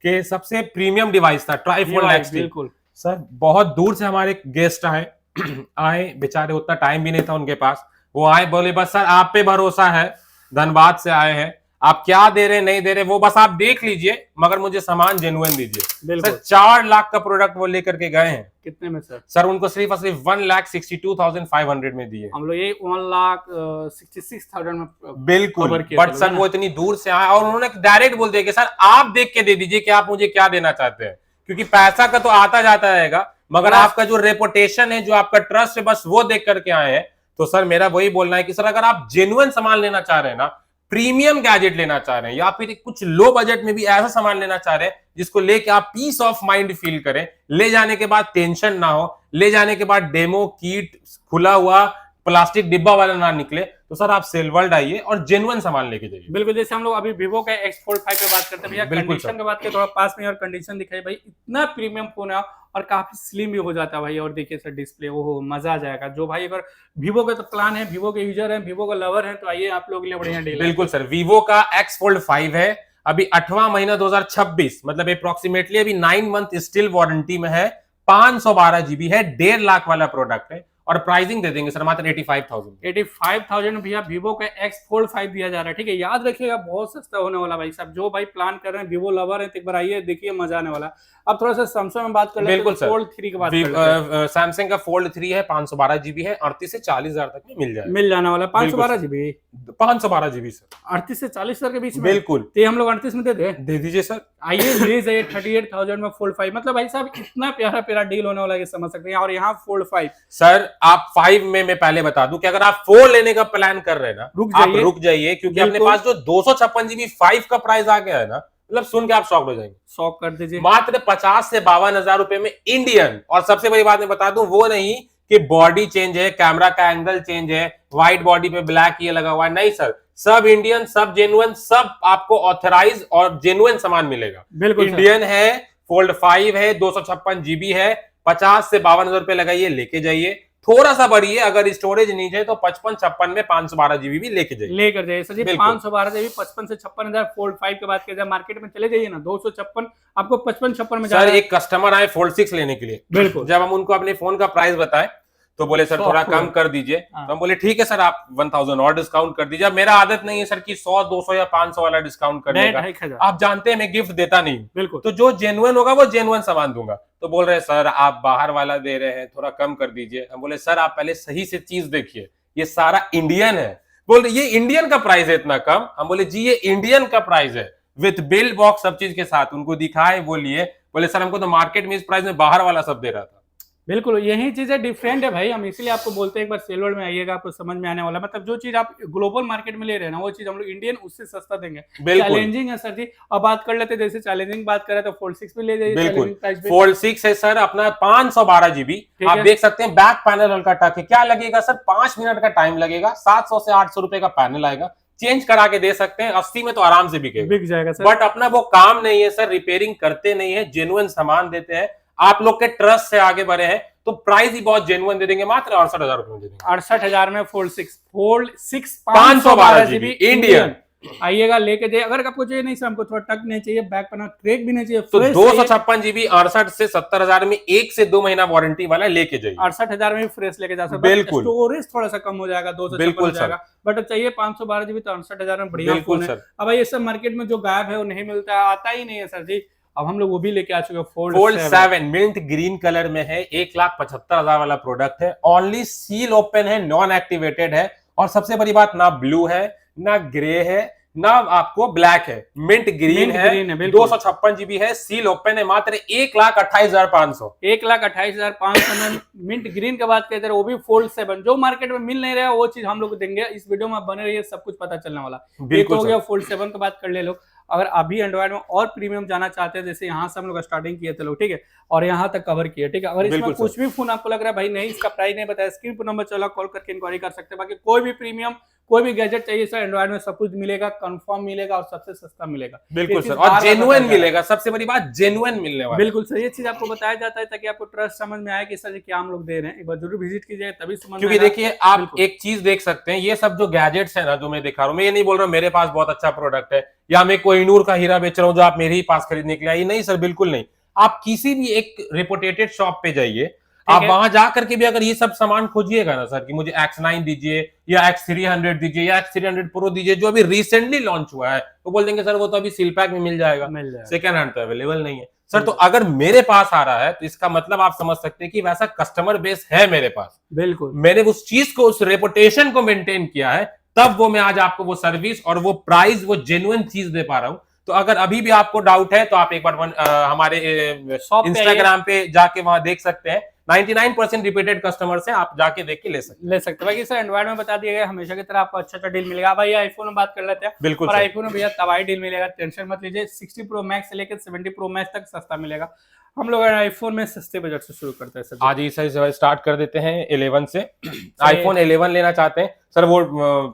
कि सबसे प्रीमियम डिवाइस था ट्राईफोल्ड X। बिल्कुल सर, बहुत दूर से हमारे गेस्ट आए बेचारे, उतना टाइम भी नहीं था उनके पास, वो आए, बोले बस सर आप पे भरोसा है, धनबाद से आए हैं, आप क्या दे रहे नहीं दे रहे वो बस आप देख लीजिए, मगर मुझे सामान जेन्युइन दीजिए। सर 4 लाख का प्रोडक्ट वो लेकर के गए हैं। कितने में सर? सर उनको सिर्फ और सिर्फ 1,62,500 में दिए। हम लोग ये 1,66,000 में बिल्कुल, बट सर वो इतनी दूर से आए और उन्होंने डायरेक्ट बोल दिया कि सर आप देख के दे दीजिए कि आप मुझे क्या देना चाहते हैं, क्योंकि पैसा का तो आता जाता रहेगा, मगर आपका जो रेपुटेशन है, जो आपका ट्रस्ट है, बस वो देख करके आए हैं। तो सर मेरा वही बोलना है कि सर अगर आप जेन्युइन सामान लेना चाह रहे हैं ना, प्रीमियम गैजेट लेना चाह रहे हैं, या फिर कुछ लो बजट में भी ऐसा सामान लेना चाह रहे हैं जिसको लेके आप पीस ऑफ माइंड फील करें, ले जाने के बाद टेंशन ना हो, ले जाने के बाद डेमो किट खुला हुआ प्लास्टिक डिब्बा वाला ना निकले, तो सर आप सेलवर्ल्ड आइए और जेन्युइन सामान लेके जाइए। बिल्कुल, जैसे हम लोग अभी Vivo का X Fold 5 पे बात करते हैं भैया, कंडीशन की बात करें, थोड़ा पास में और कंडीशन दिखाई भाई, इतना प्रीमियम फोन है और काफी स्लिम भी हो जाता है भाई। और देखिए सर डिस्प्ले, ओहो मजा आ जाएगा। जो भाई अगर Vivo का तो प्लान है, Vivo के यूजर है, Vivo का लवर है, तो आइए आप लोगों के लिए बढ़िया डील है। बिल्कुल सर, Vivo का X Fold 5 है, अभी 8वां महीना 2026, मतलब अप्रोक्सीमेटली अभी 9 मंथ स्टिल वारंटी में है, 512 GB है, 1.5 लाख वाला प्रोडक्ट है, और प्राइसिंग दे देंगे सर मात्र 85,000 में भैया Vivo का X Fold 5 दिया जा रहा है। ठीक है, याद रखिएगा बहुत सस्ता होने वाला भाई साहब। जो भाई प्लान कर रहे हैं, Vivo लवर है, तो एक बार आइए देखिए, मजा आने वाला। अब थोड़ा सा सैमसंग में बात कर लेते हैं, Fold 3 की बात कर लेते हैं। सैमसंग का Fold 3 है, 512 GB है, 38 से 40,000 तक में मिल जाने वाला। 512 GB 512 GB सर, 38 से 40,000 के बीच में। बिल्कुल, तो हम लोग 38 में दे दीजिए सर। आइए ले जाइए 38,000 में Fold 5। मतलब भाई साहब इतना प्यारा प्यारा डील होने वाला है, समझ सकते हैं। और यहाँ Fold 5 सर, आप 5 में मैं पहले बता दूं कि अगर आप 4 लेने का प्लान कर रहे हैं ना, आप रुक जाइए, क्योंकि अपने पास जो 256 GB 5 का प्राइस आ गया है ना, मतलब सुन के आप शॉक हो जाएंगे। शॉक कर दीजिए, मात्र 50 से 52,000 रुपए में इंडियन। और सबसे बड़ी बात मैं बता दूं, वो नहीं कि बॉडी चेंज है, कैमरा का एंगल चेंज है, व्हाइट बॉडी पे ब्लैक ये लगा हुआ है, नहीं सर, सब इंडियन, सब जेन्युइन, सब आपको ऑथराइज और जेन्युइन सामान मिलेगा। बिल्कुल इंडियन है, Fold 5 है, 256 GB है, 50 से 52,000 रुपए लगाइए, लेके जाइए। थोड़ा सा बढ़िए, अगर स्टोरेज नीचे है तो 55-56 में 512 GB भी लेकर जाइए सर जी। 512 GB 55 से 56,000 Fold 5 के बात किया जाए, मार्केट में चले जाइए ना, 256 आपको 55-56 में। सर एक कस्टमर आए Fold 6 लेने के लिए, बिल्कुल, जब हम उनको अपने फोन का प्राइस बताए तो बोले सर थोड़ा कम कर दीजिए। तो हम बोले ठीक है सर, आप 1000 और डिस्काउंट कर दीजिए। अब मेरा आदत नहीं है सर कि 100 200 या 500 वाला डिस्काउंट करने का, आप जानते हैं मैं गिफ्ट देता नहीं, बिल्कुल। तो जो जेन्युइन होगा वो जेन्युइन सामान दूंगा। तो बोल रहे सर आप बाहर वाला दे रहे हैं, थोड़ा कम कर दीजिए। हम बोले सर आप पहले सही से चीज देखिए, ये सारा इंडियन है। बोल रहे ये इंडियन का प्राइस है इतना कम। हम बोले जी ये इंडियन का प्राइस है, विथ बिल बॉक्स सब चीज के साथ। उनको दिखाए, वो लिए। बोले सर हमको तो मार्केट में इस प्राइस में बाहर वाला सब दे रहा था। बिल्कुल, यही चीजें डिफरेंट है भाई, हम इसीलिए आपको बोलते हैं एक बार सेल वर्ल्ड में आइएगा, आपको समझ में आने वाला। मतलब जो चीज आप ग्लोबल मार्केट में ले रहे हैं ना, वो चीज हम लोग इंडियन उससे सस्ता देंगे। चैलेंजिंग है सर जी। अब बात कर लेते हैं, जैसे चैलेंजिंग बात करें तो फोल्ड 6 भी ले जाइए। बिल्कुल, फोल्ड 6 है सर अपना 512 GB। आप देख सकते हैं बैक पैनल हल्का टच है। क्या लगेगा सर, 5 मिनट का टाइम लगेगा, 700 से 800 रुपए का पैनल आएगा, चेंज करा के दे सकते हैं। 80 में तो आराम से बिक जाएगा सर। बट अपना वो काम नहीं है सर, रिपेयरिंग करते नहीं है, जेन्युइन सामान देते हैं। आप लोग के ट्रस्ट से आगे बढ़े हैं तो प्राइस ही बहुत जेन्युइन दे देंगे, मात्र 68,000 रुपए में दे देंगे। 68,000 में फोल्ड 6 512 GB इंडियन। आइएगा लेके जाइए। अगर आपको चाहिए नहीं सर, हमको थोड़ा टक नहीं चाहिए, बैक पैनल क्रैक भी नहीं चाहिए, तो 256 GB 68 से 70,000 में 1 से 2 महीना वारंटी वाला लेके जाइए। 68,000 में फ्रेश लेके जा सकते। बिल्कुल, स्टोरेज थोड़ा सा कम हो जाएगा, 256 हो जाएगा, बट चाहिए 512 GB तो 68,000 में बढ़िया फोन है। अब ये सब मार्केट में जो गायब है वो नहीं मिलता है, आता ही नहीं है सर जी। अब हम लोग वो भी लेके आ चुके हैं, फोल्ड 7 मिंट ग्रीन कलर में है, 1,75,000 वाला प्रोडक्ट है। ओनली सील ओपन है, नॉन एक्टिवेटेड है, और सबसे बड़ी बात ना ब्लू है ना ग्रे है ना आपको ब्लैक है, मिंट ग्रीन है। 256 GB है, सील ओपन है, मात्र 1,28,500। 1,28,500 में मिंट ग्रीन की बात कहते हैं, वो भी फोल्ड 7 जो मार्केट में मिल नहीं रहा है वो चीज हम लोग देंगे। इस वीडियो में बने रहिए, सब कुछ पता चलने वाला। बिल्कुल हो गया फोल्ड 7 की बात कर ले लोग। अगर अभी एंड्रॉइड में और प्रीमियम जाना चाहते हैं, जैसे यहाँ से हम लोग स्टार्टिंग किए थे लोग, ठीक है, और यहाँ तक कवर किए, ठीक है। अगर इसमें कुछ भी फोन आपको लग रहा है भाई नहीं इसका प्राइस नहीं बताया, स्क्रीन पर नंबर चला, कॉल करके इंक्वायरी कर सकते हैं। बाकी कोई भी प्रीमियम कोई भी गैजेट चाहिए सर, एंड्रॉइड में सब कुछ मिलेगा, कंफर्म मिलेगा और सबसे सस्ता मिलेगा। बिल्कुल सर, और जेन्युइन मिलेगा, सबसे बड़ी बात जेन्युइन मिलने वाला। बिल्कुल सर, ये चीज आपको बताया जाता है ताकि आपको ट्रस्ट समझ में आए कि सर क्या हम लोग दे रहे हैं। एक बार जरूर विजिट कीजिए, तभी समझ में। क्योंकि देखिए आप एक चीज देख सकते हैं, ये सब जो गैजेट्स है ना जो मैं दिखा रहा हूँ, मैं ये नहीं बोल रहा हूँ मेरे पास बहुत अच्छा प्रोडक्ट है या मैं कोहिनूर का हीरा बेच रहा हूँ जो आप मेरे ही पास खरीदने के लिए आई, नहीं सर, बिल्कुल नहीं। आप किसी भी एक रिपोर्टेड शॉप पे जाइए, आप वहां जाकर के भी अगर ये सब सामान खोजिएगा ना सर कि मुझे X9 दीजिए या X300 दीजिए या X300 Pro दीजिए जो अभी रिसेंटली लॉन्च हुआ है, तो बोल देंगे सर वो तो अभी सील पैक में मिल जाएगा, सेकंड हैंड तो अवेलेबल नहीं है सर। तो अगर मेरे पास आ रहा है तो इसका मतलब आप समझ सकते हैं कि वैसा कस्टमर बेस है मेरे पास। बिल्कुल, मैंने उस चीज को, उस रेपुटेशन को मेंटेन किया है, तब वो मैं आज आपको वो सर्विस और वो प्राइस, वो जेन्युइन चीज दे पा रहा हूं। तो अगर अभी भी आपको डाउट है तो आप एक बार हमारे इंस्टाग्राम पे जाके वहां देख सकते हैं। 99% रिपीटेड कस्टमर से आप जाके देख के ले सकते हैं। बाकी सर एंड्रॉइड में बता दिया गया, हमेशा की तरह आपको अच्छा डील मिलेगा। भाई आईफोन में बात कर लेते हैं। बिल्कुल, और आईफोन में भैया तबाही डील मिलेगा, टेंशन मत लीजिए। 60 Pro Max से लेकर 70 Pro Max तक सस्ता मिलेगा। हम लोग आईफोन में सस्ते बजट से शुरू करते हैं सर। आज ही सर स्टार्ट कर देते हैं 11 से। आईफोन 11 लेना चाहते हैं सर, वो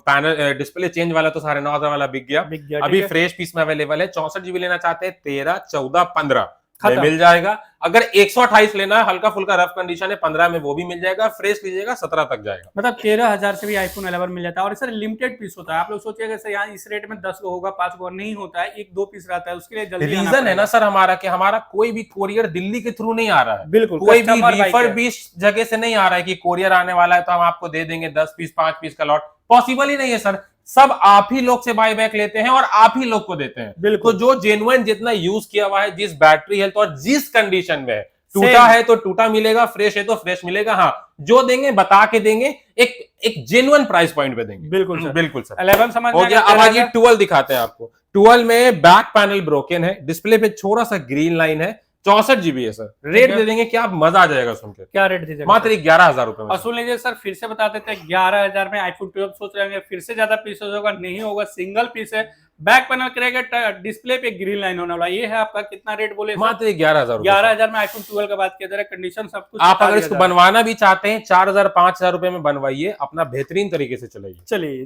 पैनल डिस्प्ले चेंज वाला तो 9,500 वाला बिक गया। अभी फ्रेश पीस में अवेलेबल है। 64 GB लेना चाहते हैं 13, 14, 15 मिल जाएगा। अगर 128 लेना है, हल्का फुल्का रफ कंडीशन है, 15 में वो भी मिल जाएगा। फ्रेश लीजिएगा 17 तक जाएगा। मतलब 13,000 से भी आईफोन 11 मिल जाता है। और सर लिमिटेड पीस होता है। आप लोग सोचिएगा सर यहाँ इस रेट में 10 गो होगा, 5 गो नहीं होता है, 1-2 पीस रहता है। उसके लिए जल्दी रीजन है ना सर हमारा कि हमारा कोई भी कोरियर दिल्ली के थ्रू नहीं आ रहा है। बिल्कुल, कोई भी रीफर 20 जगह से नहीं आ रहा है कि कोरियर आने वाला है तो हम आपको दे देंगे 10 पीस 5 पीस का लॉट। पॉसिबल ही नहीं है सर। सब आप ही लोग से बाय बैक लेते हैं और आप ही लोग को देते हैं। बिल्कुल, तो जो जेन्युइन जितना यूज किया हुआ है, जिस बैटरी हेल्थ और जिस कंडीशन में है, टूटा है तो टूटा मिलेगा, फ्रेश है तो फ्रेश मिलेगा। हाँ, जो देंगे बता के देंगे, एक जेन्युइन प्राइस पॉइंट पे देंगे। बिल्कुल सर, बिल्कुल सर। 11 समझ हो गया। अब आइए 12 दिखाते हैं आपको। 12 में बैक पैनल ब्रोकन है, डिस्प्ले पे थोड़ा सा ग्रीन लाइन है, 64 GB है सर। रेट दे देंगे क्या, मजा आ जाएगा सुनकर। क्या रेट दीजिएगा? मात्र 11,000 रुपए में। और सुन लीजिए सर, फिर से बता देते हैं 11,000 में आईफोन 12 सोच रहे हैं फिर से ज्यादा पीस होगा, नहीं होगा, सिंगल पीस है। बैक पैनल करेगा, डिस्प्ले पे ग्रीन लाइन होने वाला। ये है आपका कितना रेट बोले? मात्र 11,000। 11,000 में आईफोन 12 का बात किया जा रहा है, कंडीशन सब कुछ। आप अगर इसको बनवाना भी चाहते हैं 4,000 5,000 रुपए में बनवाइए, अपना बेहतरीन तरीके से चलाइए।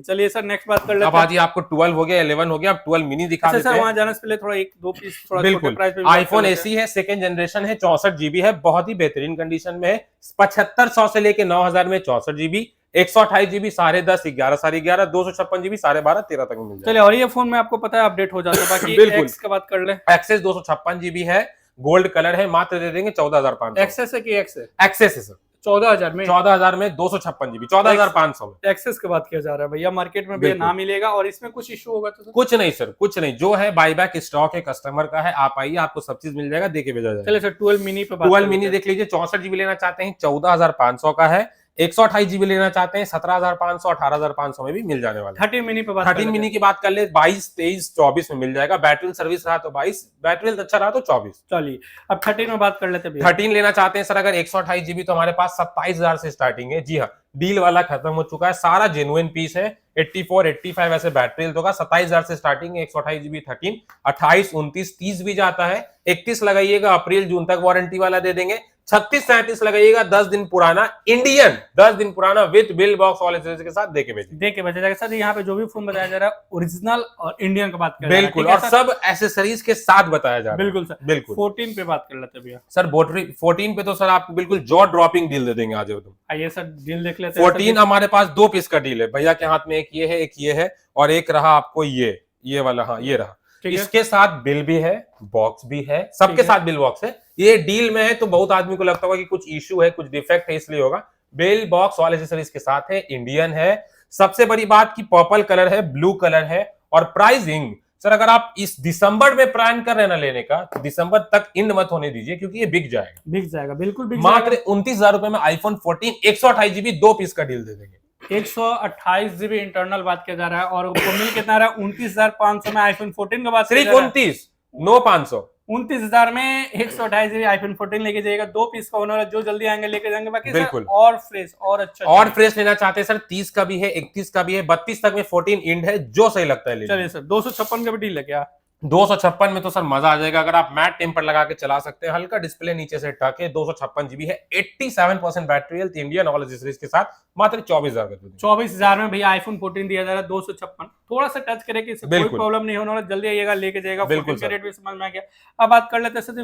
चलिए सर नेक्स्ट बात कर लेते हैं। अब आज आपको 12 हो गया, 11 हो गया, अब 12 मिनी दिखा देते हैं। वहां जाने से पहले थोड़ा 1-2 पीस थोड़ा बिल्कुल प्राइस पे आईफोन एसी है, सेकंड जनरेशन है, 64 GB है, बहुत ही बेहतरीन कंडीशन में है। 7500 से लेके 9,000 में 64 GB, 128 GB 10.5, 11, 11.5, 256 GB 12.5, 13 तक मिल जाएगा। चलिए, और ये फोन में आपको पता है अपडेट हो जाता है। बाकी एक्स का बात कर ले। एक्सेस 256 GB है, गोल्ड कलर है, मात्र दे देंगे 14,500। एक्सेस है कि एक्स है? एक्सेस है सर, 14,000 में 14,000 में 256 जीबी 14,500 में। एक्सेस की बात किया जा रहा है भैया, मार्केट में भैया ना मिलेगा। और इसमें कुछ इशू होगा तो कुछ नहीं सर, कुछ नहीं, जो है बाईबैक स्टॉक है कस्टमर का है, आप आइए आपको सब चीज मिल जाएगा, देके भेजा जाएगा। चलिए सर 12 मिनी पे 12 मिनी देख लीजिए, 64 जीबी लेना चाहते हैं 14,500 का है, 128 जीबी लेना चाहते हैं 17,500 18,500 में भी मिल जाने वाला है। 13 मिनी पे बात 13 मिनी की बात कर ले 22 23 24 में मिल जाएगा। बैटरी सर्विस रहा तो 22, बैटरी अच्छा रहा तो 24। चलिए अब 13 में बात कर लेते हैं। 13 लेना चाहते हैं सर अगर 128 जीबी तो हमारे पास 27,000 से स्टार्टिंग है। जी हाँ, डील वाला खत्म हो चुका है, सारा जेन्युइन पीस है। 84 85 ऐसे बैटरी हेल्थ होगा। 27,000 से स्टार्टिंग है 128 जीबी 13, 28 29 30 भी जाता है। 31 लगाइएगा, अप्रैल जून तक वारंटी वाला दे देंगे। 36 37 लगाइएगा, 10 दिन पुराना इंडियन, 10 दिन पुराना विद बिल बॉक्स वाले के साथ देके भेजिए। सर यहाँ पे जो भी फोन बताया जा रहा है ओरिजिनल और इंडियन का बात कर बिल्कुल, और सब एसेसरीज के साथ बताया जा रहा है। बिल्कुल सर, बिल्कुल। 14 पे बात कर लेते हैं भैया। सर 14 पे तो सर आपको बिल्कुल जॉ ड्रॉपिंग डील दे देंगे आज तुम। आइए सर डील देख लेते हैं। 14 हमारे पास 2 पीस का डील है भैया के हाथ में, एक ये है एक ये है, और एक रहा आपको ये वाला, हाँ ये रहा। इसके साथ बिल भी है, बॉक्स भी है, सबके साथ बिल बॉक्स है। ये डील में है तो बहुत आदमी को लगता होगा कि कुछ इश्यू है, कुछ डिफेक्ट है, इसलिए होगा। बिल बॉक्स ऑल एक्सेसरीज के साथ है, इंडियन है। सबसे बड़ी बात की पर्पल कलर है, ब्लू कलर है। और प्राइसिंग सर अगर आप इस दिसंबर में प्लान कर रहे हैं ना लेने का, तो दिसंबर तक इंड मत होने दीजिए, क्योंकि ये बिक जाएगा बिल्कुल बिक मात्र 29,000 रुपए में आईफोन 14 128 जीबी 2 पीस का डील दे देंगे। 128 जीबी इंटरनल बात किया जा रहा है, और मिल कितना रहा है 29,500 में आईफोन 14 का बात सिर्फ 29 नो 500 29,000 में 128 जीबी आईफोन 14 लेके जाएगा। 2 पीस का होने वाला, जो जल्दी आएंगे लेके जाएंगे। बाकी बिल्कुल और फ्रेश और अच्छा और फ्रेश लेना चाहते हैं सर 30 का भी है, 31 का भी है, 32 तक में 14 इंड है, जो सही लगता है। चलिए सर 256 का भी डील है क्या? 256 में तो सर मजा आ जाएगा, अगर आप मैट टेम्पर लगा के चला सकते हैं। हल्का डिस्प्ले नीचे से टक है, 256 जीबी है, 87% battery health, Indian all accessories के साथ मात्र 24,000 का। 24,000 में भैया आईफोन 14 दिया जा रहा है 256। थोड़ा सा टच करें कि कोई प्रॉब्लम नहीं होने वाला, जल्दी आइएगा लेके जाएगा। 14 का रेट भी समझ में आ गया। अब बात कर लेते हैं सर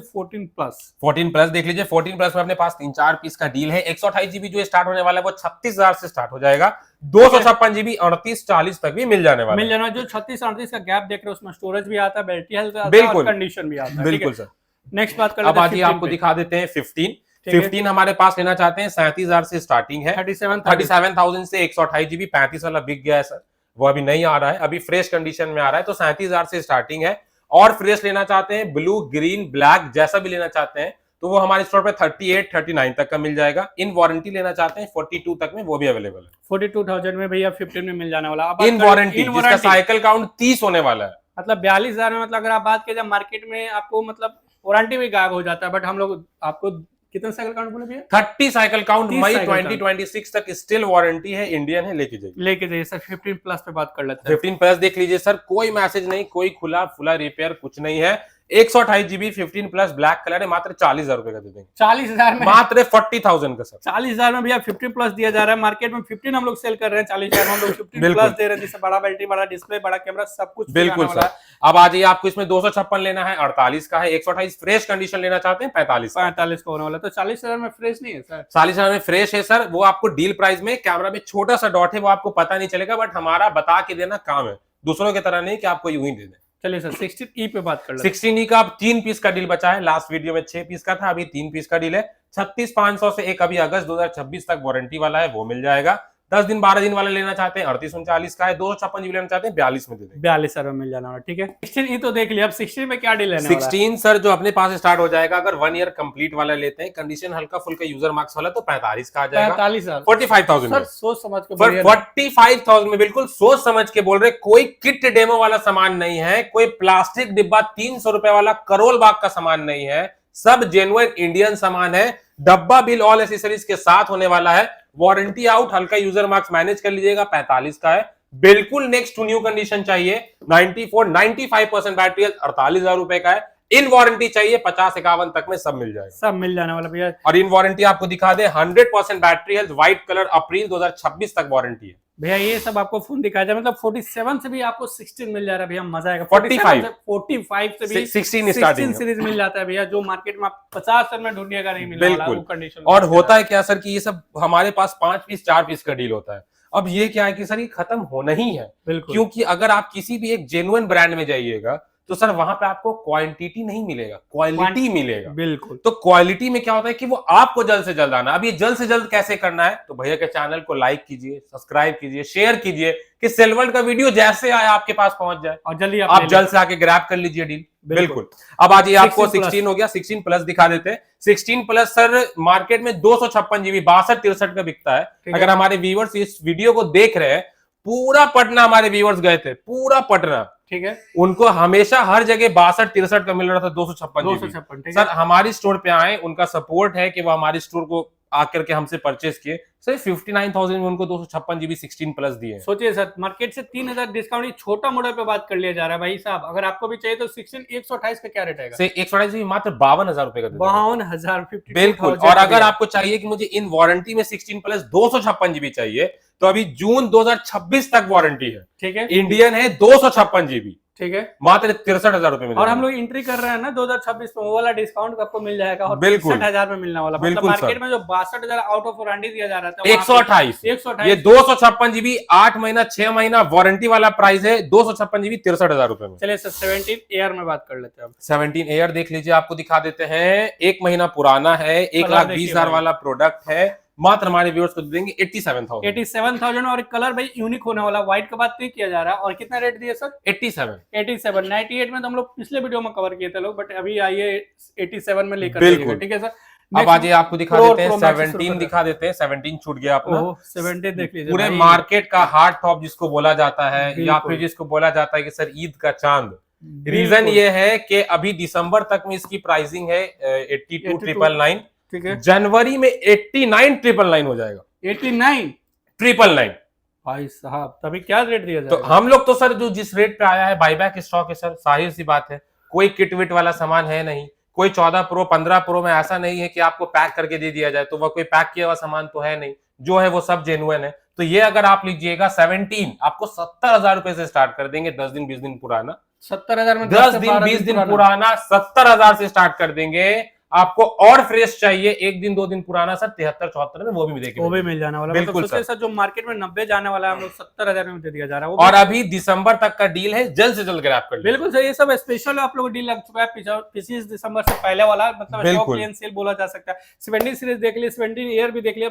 14 प्लस देख लीजिए। 14 प्लस में अपने पास 3-4 पीस का डील है। 128 जीबी जो स्टार्ट होने वाला है वो 36,000 से स्टार्ट हो जाएगा। 256 जीबी 38-40 तक भी मिल जाने वाला है। जो 36-38 का गैप देख रहे हो उसमें स्टोरेज भी आता है, बैटरी हेल्थ बिल्कुल कंडीशन भी आता है। बिल्कुल सर। नेक्स्ट बात कर अब आइए आपको दिखा देते हैं 15 हमारे पास लेना चाहते हैं 37,000 से स्टार्टिंग है। 37,000 से 128 जीबी 35 वाला बिक गया है सर, वो अभी नहीं आ रहा है, अभी फ्रेश कंडीशन में आ रहा है। तो 37,000 से स्टार्टिंग है। और फ्रेश लेना चाहते हैं ब्लू ग्रीन ब्लैक जैसा भी लेना चाहते हैं तो वो हमारे स्टोर पे 38-39 तक का मिल जाएगा। इन वारंटी लेना चाहते हैं 42 तक में, वो भी अवेलेबल है। 42,000 में भैया 15 में मिल जाने वाला। इन वारंटी जिसका साइकिल काउंट 30 होने वाला है। मतलब 42,000 में, मतलब अगर आप बात कीजिए मार्केट में आपको मतलब वारंटी भी गायब हो जाता है, बट हम लोग आपको कितना साइकिल काउंट बोले भैया? 30 साइकिल काउंट, मई 2026 तक स्टिल वारंटी है, इंडियन है, लेके जाइए सर। 15 प्लस पे बात कर लेते हैं। 15 प्लस देख लीजिए सर, कोई मैसेज नहीं, कोई खुला फुला रिपेयर कुछ नहीं है। 128 जीबी 15 प्लस ब्लैक कलर है, मात्र 40,000 रुपए का दे देंगे। 40,000 में मात्र 40,000 का सर। 40,000 में भैया 15 प्लस दिया जा रहा है। मार्केट में 15 हम लोग सेल कर रहे हैं, 40,000 में हम लोग 15 प्लस दे रहे हैं, जिससे बड़ा बैटरी, बड़ा डिस्प्ले, बड़ा कैमरा, सब कुछ बिल्कुल सर। अब आ जाइए, आपको इसमें 256 लेना है 48 का है, 128 फ्रेश कंडीशन लेना चाहते हैं 45 का होने वाला। तो 40,000 में फ्रेश नहीं है सर? 40,000 में फ्रेश है सर, वो आपको डील प्राइस में। कैमरा में छोटा सा डॉट है, वो आपको पता नहीं चलेगा, बट हमारा बता के देना काम है, दूसरों की तरह नहीं कि आपको यूं ही दे दें। चलिए सर 16E पे बात कर लेते हैं। 16E का अब 3 पीस का डील बचा है। लास्ट वीडियो में 6 पीस का था, अभी 3 पीस का डील है। 36,500 से एक अभी अगस्त 2026 तक वारंटी वाला है, वो मिल जाएगा। 10 दिन 12 दिन वाला लेना चाहते हैं 3839 का है। 256 जीबी लेना चाहते हैं 42 में दे देंगे। 42 में मिल जाना, ठीक है। 16E तो देख लिया, अब 16 में क्या डील है? 16 सर जो अपने पास स्टार्ट हो जाएगा, अगर 1 ईयर कंप्लीट वाला लेते हैं, कंडीशन हल्का फुल्का यूजर मार्क्स वाला, तो 45 का आ जाएगा। 45,000 सर सोच समझ के 45,000 में बिल्कुल सोच समझ के बोल रहे। कोई किट डेमो वाला सामान नहीं है, कोई प्लास्टिक डिब्बा 300 रुपए वाला करोल बाग का सामान नहीं है, सब जेन्युइन इंडियन सामान है। डब्बा बिल ऑल एसेसरीज के साथ होने वाला है। वारंटी आउट, हल्का यूजर मार्क्स मैनेज कर लीजिएगा, 45 का है। बिल्कुल नेक्स्ट टू न्यू कंडीशन चाहिए, 94-95% बैटरी, 48,000 रुपए का है। इन वारंटी चाहिए 50-51 तक में सब मिल जाएगा, सब मिल जाने वाला भैया। और इन वारंटी आपको दिखा दे 100% बैटरी हेल्थ, व्हाइट कलर, अप्रैल 2026 तक वारंटी है भैया। ये सब आपको फोन दिखाया जाए, मतलब 47 से भी आपको 16 मिल जा रहा है भैया, मजा आएगा। 45 से भी 16 सीरीज मिल जाता है भैया, जो मार्केट में आप 50 में ढूंढिएगा नहीं मिलने वाला वो कंडीशन। और होता है क्या सर कि ये सब हमारे पास 5 पीस 4 पीस का डील होता है। अब ये क्या है कि सर ये खत्म होना ही है, क्योंकि अगर आप किसी भी एक जेन्युइन ब्रांड में जाइएगा तो सर वहां पे आपको क्वांटिटी नहीं मिलेगा, क्वालिटी मिलेगा। बिल्कुल। तो क्वालिटी में क्या होता है कि वो आपको जल्द से जल्द आना। अब ये जल्द से जल्द कैसे करना है, तो भैया के चैनल को लाइक कीजिए, सब्सक्राइब कीजिए, शेयर कीजिए कि सेलवर्ल्ड का वीडियो जैसे आए आपके पास पहुंच जाए और जल्दी आप जल्द से आके ग्रैब कर लीजिए डील। बिल्कुल। अब आज ये आपको 16 हो गया, 16 प्लस दिखा देते हैं। 16 प्लस सर मार्केट में 256 जीबी 62-63 का बिकता है। अगर हमारे व्यूअर्स इस वीडियो को देख रहे हैं, पूरा पटना हमारे व्यूअर्स गए थे, पूरा पटना, ठीक है, उनको हमेशा हर जगह 62-63 का मिल रहा था 256। सर हमारी स्टोर पे आए, उनका सपोर्ट है कि वो हमारी स्टोर को आकर के हमसे परचेस किए। सर 59,000 में उनको 256 जीबी 16 प्लस दिए। सोचिए सर, मार्केट से 3,000 डिस्काउंट, छोटा मोटा पे बात कर लिया जा रहा है भाई साहब। अगर आपको भी चाहिए तो 16 128 का क्या रेट है? 128 जीबी मात्र 52,000 रुपए का। 52,000। बिल्कुल। और अगर आपको चाहिए कि मुझे इन वारंटी में 16 प्लस 256 जीबी चाहिए, तो अभी जून 2026 तक वारंटी है। ठीक है, इंडियन है 256 जीबी, ठीक है, मात्र 63,000 रुपए में। और हम लोग एंट्री कर रहे हैं ना 2026 में, वो वाला डिस्काउंट आपको मिल जाएगा और बिल्कुल 63,000 में मिलने वाला। मतलब मार्केट में जो 62,000 आउट ऑफ वारंटी दिया जा रहा था 128, ये 256 जीबी 8 महीना 6 महीना वारंटी वाला प्राइस है। 256 जीबी 63,000 रुपए में। चलिए सर 17 एयर में बात कर लेते हैं। 17 एयर देख लीजिए, आपको दिखा देते हैं। 1 महीना पुराना है, 1,20,000 वाला प्रोडक्ट है। मात्र हमारे व्यूअर्स को देंगे 87,000 और कलर भाई यूनिक होने वाला, व्हाइट का बात नहीं किया जा रहा। और कितना रेट दिया सर? 87। 98 में तो हम लोग पिछले वीडियो में कवर किए थे लोग, बट अभी आइए 87 में लेकर। बिल्कुल, ठीक है सर। अब आज आपको दिखा देते हैं 17 दिखा देते हैं। 17 छूट गया अपना। 17 देख लीजिए, पूरे मार्केट का हार्ट टॉप जिसको बोला जाता है, या फिर जिसको बोला जाता है कि सर ईद का चांद। रीजन ये है कि अभी दिसंबर तक में इसकी प्राइसिंग है 82,999। ठीक है, जनवरी में 89,999 हो जाएगा। 89,999 भाई साहब, तभी क्या रेट दिया जाएगा? तो हम लोग तो सर जो जिस रेट पे आया है बाईबैक स्टॉक है सर, जाहिर सी बात है, कोई किट विट वाला सामान है नहीं। कोई 14 प्रो 15 प्रो में ऐसा नहीं है कि आपको पैक करके दे दिया जाए, तो वह कोई पैक किया हुआ सामान तो है नहीं, जो है वो सब जेन्युइन है। तो ये अगर आप लीजिएगा 17 आपको 70,000 रुपए से स्टार्ट कर देंगे। 10 दिन 20 दिन पुराना, 70,000 में 10 दिन 20 दिन पुराना 70,000 से स्टार्ट कर देंगे। आपको और फ्रेश चाहिए 1 दिन 2 दिन पुराना सर 73-74 में वो भी देखेंगे, वो भी मिल जाने वाला। बिल्कुल मतलब सर जो मार्केट में 90 जाने वाला है, हम लोग 70,000 में दे दिया जा रहा है। और अभी दिसंबर तक का डील है, जल्द से जल्द ग्रैब कर लीजिए। बिल्कुल सर, ये सब स्पेशल आप लोग डील लग चुका है 25 दिसंबर से पहले वाला, मतलब स्टॉक क्लियर सेल बोला जा सकता है। 17 सीरीज देख लिया, 17 एयर भी देख लिया।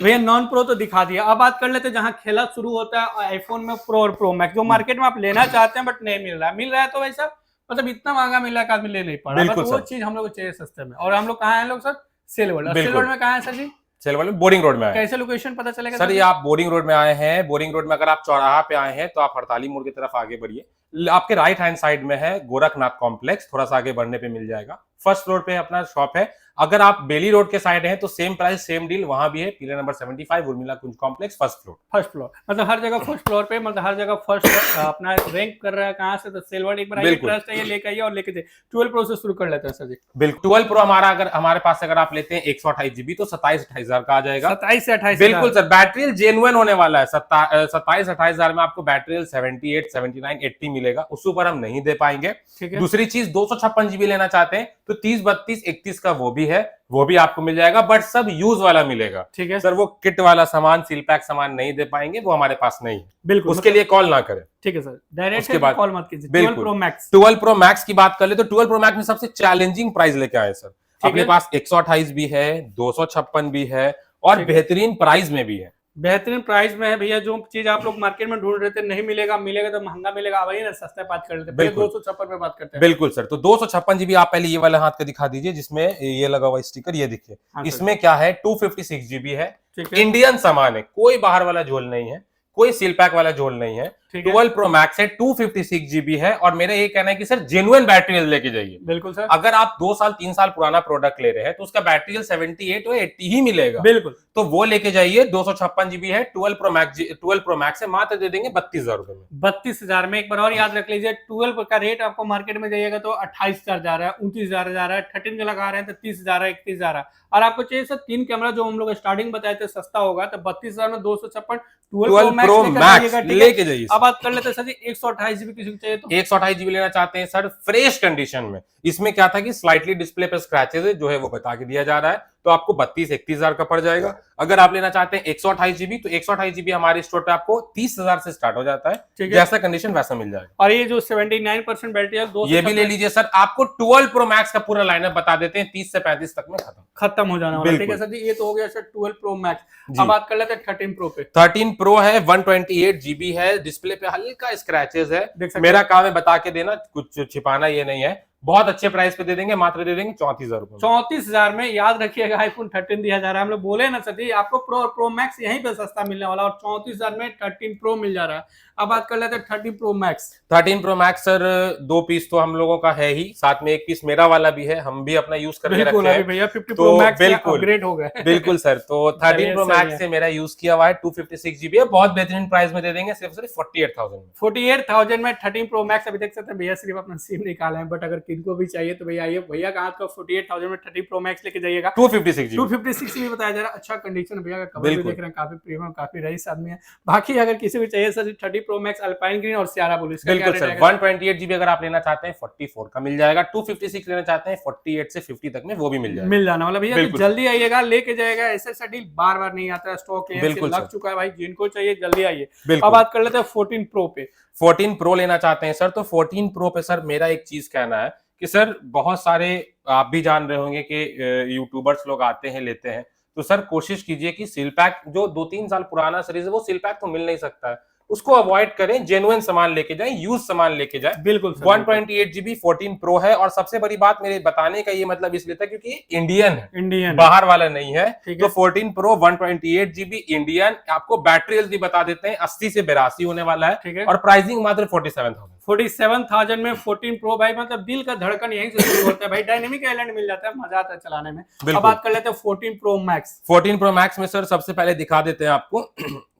भैया नॉन प्रो तो दिखा दिया, अब बात कर लेते हैं जहां खेला शुरू होता है आईफोन में प्रो और प्रो मैक्स, जो मार्केट में आप लेना चाहते हैं बट नहीं मिल रहा है तो वैसा मतलब इतना महंगा मिल रहा है कि आदमी ले नहीं पा रहा, वो चीज हम लोग को चाहिए सस्ते में। और हम लोग कहाँ हैं लोग सर? सेलवर्ल्ड। सेलवर्ल्ड में कहाँ है सर जी? सेलवर्ल्ड में बोरिंग रोड में आए। कैसे लोकेशन पता चलेगा सर? ये आप बोरिंग रोड में आए हैं। बोरिंग रोड में अगर आप चौराहा पे आए हैं तो आप हड़ताली मोड़ की तरफ आगे बढ़िए, आपके राइट हैंड साइड में है गोरखनाथ कॉम्प्लेक्स, थोड़ा सा आगे बढ़ने पे मिल जाएगा। फर्स्ट फ्लोर पे अपना शॉप है। अगर आप बेली रोड के साइड हैं तो सेम प्राइस सेम डील वहां भी है, पिलर नंबर 75 उर्मिला कुंज कॉम्प्लेक्स फर्स्ट फ्लोर। मतलब हर जगह फर्स्ट फ्लोर पे, मतलब हर जगह फर्स्ट अपना रैंक कर रहा है। कहाँ से? तो सेलवर्ल्ड एक बार आइए, ट्रस्ट है, ये लेके आइए और लेके जाइए। 12 प्रो से शुरू कर लेते हैं सर जी। बिल्कुल 12 प्रो हमारा अगर हमारे पास अगर आप लेते हैं 128 जीबी तो 27-28,000 का आ जाएगा। 27 से 28 बिल्कुल सर, बैटरी जेन्युइन होने वाला है। 27-28,000 में आपको बैटरी 78, 79, 80 मिलेगा, उसके ऊपर हम नहीं दे पाएंगे। दूसरी चीज 256 जीबी लेना चाहते हैं तो 30, 32, 31 का वो भी है, वो भी आपको मिल जाएगा, बट सब यूज वाला मिलेगा। ठीक है सर, वो किट वाला सामान सील पैक सामान नहीं दे पाएंगे, वो हमारे पास नहीं है। बिल्कुल, उसके लिए कॉल ना करें। ठीक है सर, डायरेक्ट उसके बाद कॉल मत कीजिए। 12 प्रो मैक्स की बात कर ले तो 12 प्रो मैक्स में सबसे चैलेंजिंग प्राइस लेके आए सर। अपने पास 128 भी है, 256 भी है और बेहतरीन प्राइस में भी है। बेहतरीन प्राइस में है भैया। जो चीज आप लोग मार्केट में ढूंढ रहे थे नहीं मिलेगा, मिलेगा तो महंगा मिलेगा। अब ना सस्ता बात कर लेते हैं, 256 में बात करते हैं। बिल्कुल सर, तो 256 जीबी आप पहले ये वाला हाथ का दिखा दीजिए जिसमें ये लगा हुआ स्टिकर, ये देखिए। इसमें क्या है, 256 जीबी है, इंडियन सामान है, कोई बाहर वाला झोल नहीं है, कोई सील पैक वाला झोल नहीं है। 12 प्रो मैक्स है, 256 जीबी है और मेरा ये कहना है कि सर जेन्युइन बैटरी लेके जाइए। बिल्कुल सर, अगर आप 2 साल 3 साल पुराना प्रोडक्ट ले रहे हैं तो उसका बैटरी 78 और 80 ही मिलेगा। बिल्कुल, तो वो लेके जाइए। 256 जीबी है, 12 प्रो मैक्स है, मात्र दे देंगे 32,000 रुपए में। 32,000 में। एक बार और याद रख लीजिए, 12 का रेट आपको मार्केट में जाइएगा तो 28,000 जा रहा है, 29,000 जा रहा है, 13 का लगा रहे हैं तो 30,000 है, 31,000 है। और आपको चाहिए सर 3 कैमरा, जो हम लोग स्टार्टिंग बताए थे सस्ता होगा, तो 32,000 में 256 12 प्रो मैक्स लेके जाइए। अब बात कर लेते हैं सर जी 128 जीबी किसी को चाहिए तो 128 जीबी लेना चाहते हैं सर फ्रेश कंडीशन में। इसमें क्या था कि स्लाइटली डिस्प्ले पे स्क्रैचेस है जो है वो बता के दिया जा रहा है, तो आपको 32-31 हजार का पड़ जाएगा। अगर आप लेना चाहते हैं 128 GB तो 128 GB हमारे स्टोर पे आपको 30 हजार से स्टार्ट हो जाता है, जैसा कंडीशन वैसा मिल जाएगा। और ये जो 79% बैटरी है ये भी ले लीजिए सर, आपको 12 Pro Max का पूरा लाइनअप बता देते हैं, 30 से 35 तक में खत्म हो जाने वाला। ठीक है सर जी, ये तो हो गया सर 12 Pro Max। अब बात कर लेते हैं 13 Pro पे। 13 Pro है, 128 GB है, डिस्प्ले पे हल्का स्क्रैचेस है, मेरा काम है बता के देना, कुछ छिपाना ये नहीं है। बहुत अच्छे प्राइस पे दे देंगे, मात्र दे देंगे 34,000 रुपए। 34,000 में याद रखिएगा आईफोन 13 दिया जा रहा है। हम लोग बोले ना सर, आपको प्रो और प्रो मैक्स यहीं पे सस्ता मिलने वाला, और 34,000 में 13 प्रो मिल जा रहा है। अब बात कर लेते हैं 13 pro max. 13 pro max sir 2 piece तो हम लोगों का है ही, साथ में 1 पीस मेरा वाला भी है, हम भी अपना यूज करके रखते हैं भैया। 50 प्रो मैक्स अपग्रेड हो गए। बिल्कुल सर, तो 13 प्रो मैक्स से मेरा यूज किया हुआ है, 256 GB है, बहुत बेहतरीन प्राइस में दे देंगे, सिर्फ 48,000 में। 48,000 में 13 प्रो मैक्स। अभी देख सकते हैं भैया सिर्फ अपना सिम निकाला है, बट अगर किनको भी चाहिए तो भैया आइए, भैया का हाथ का 48,000 में 13 प्रो मैक्स लेके जाइएगा। 256 GB बताया जा रहा है। अच्छा कंडीशन भैया का, कवर भी देख रहे हैं, काफी प्रीमियम, काफी रईस आदमी है। बाकी अगर किसी भी चाहिए sir 13 pro max alpine green और सियारा ब्लू, बिल्कुल सर 128 GB अगर आप लेना चाहते हैं 44 का मिल जाएगा, 256 लेना चाहते हैं 48 से 50 तक में वो भी मिल जाएगा, मिल जाना वाला भैया। तो जल्दी आइएगा, लेके जाएगा। ऐसा डील बार बार नहीं आता, स्टॉक लग चुका है भाई, जिनको चाहिए जल्दी आइए। अब बात कर लेते हैं 14 प्रो पे। 14 प्रो लेना चाहते हैं सर, तो 14 प्रो पे सर मेरा एक चीज कहना है कि सर बहुत सारे आप भी जान रहे होंगे कि यूट्यूबर्स लोग आते हैं लेते हैं, तो सर कोशिश कीजिए कि सील पैक जो 2-3 साल पुराना सीरीज है वो सील पैक तो मिल नहीं सकता है, उसको अवॉइड करें, जेन्युइन सामान लेके जाएं, यूज सामान लेके जाएं। बिल्कुल 128 GB 14 प्रो है, और सबसे बड़ी बात मेरे बताने का ये मतलब इसलिए था क्योंकि ये इंडियन है, इंडियन बाहर वाला नहीं है। तो 14 प्रो 128 GB इंडियन, आपको बैटरी हेल्थ भी बता देते हैं 80 से 82 होने वाला है, और प्राइसिंग मात्र 47,000 में 14 प्रो भाई, मतलब दिल का धड़कन यहीं से शुरू होता है भाई, डायनेमिक आइलैंड मिल जाता है, मजा आता है चलाने में। अब बात कर लेते हैं 14 प्रो मैक्स। 14 प्रो मैक्स में सर सबसे पहले दिखा देते हैं आपको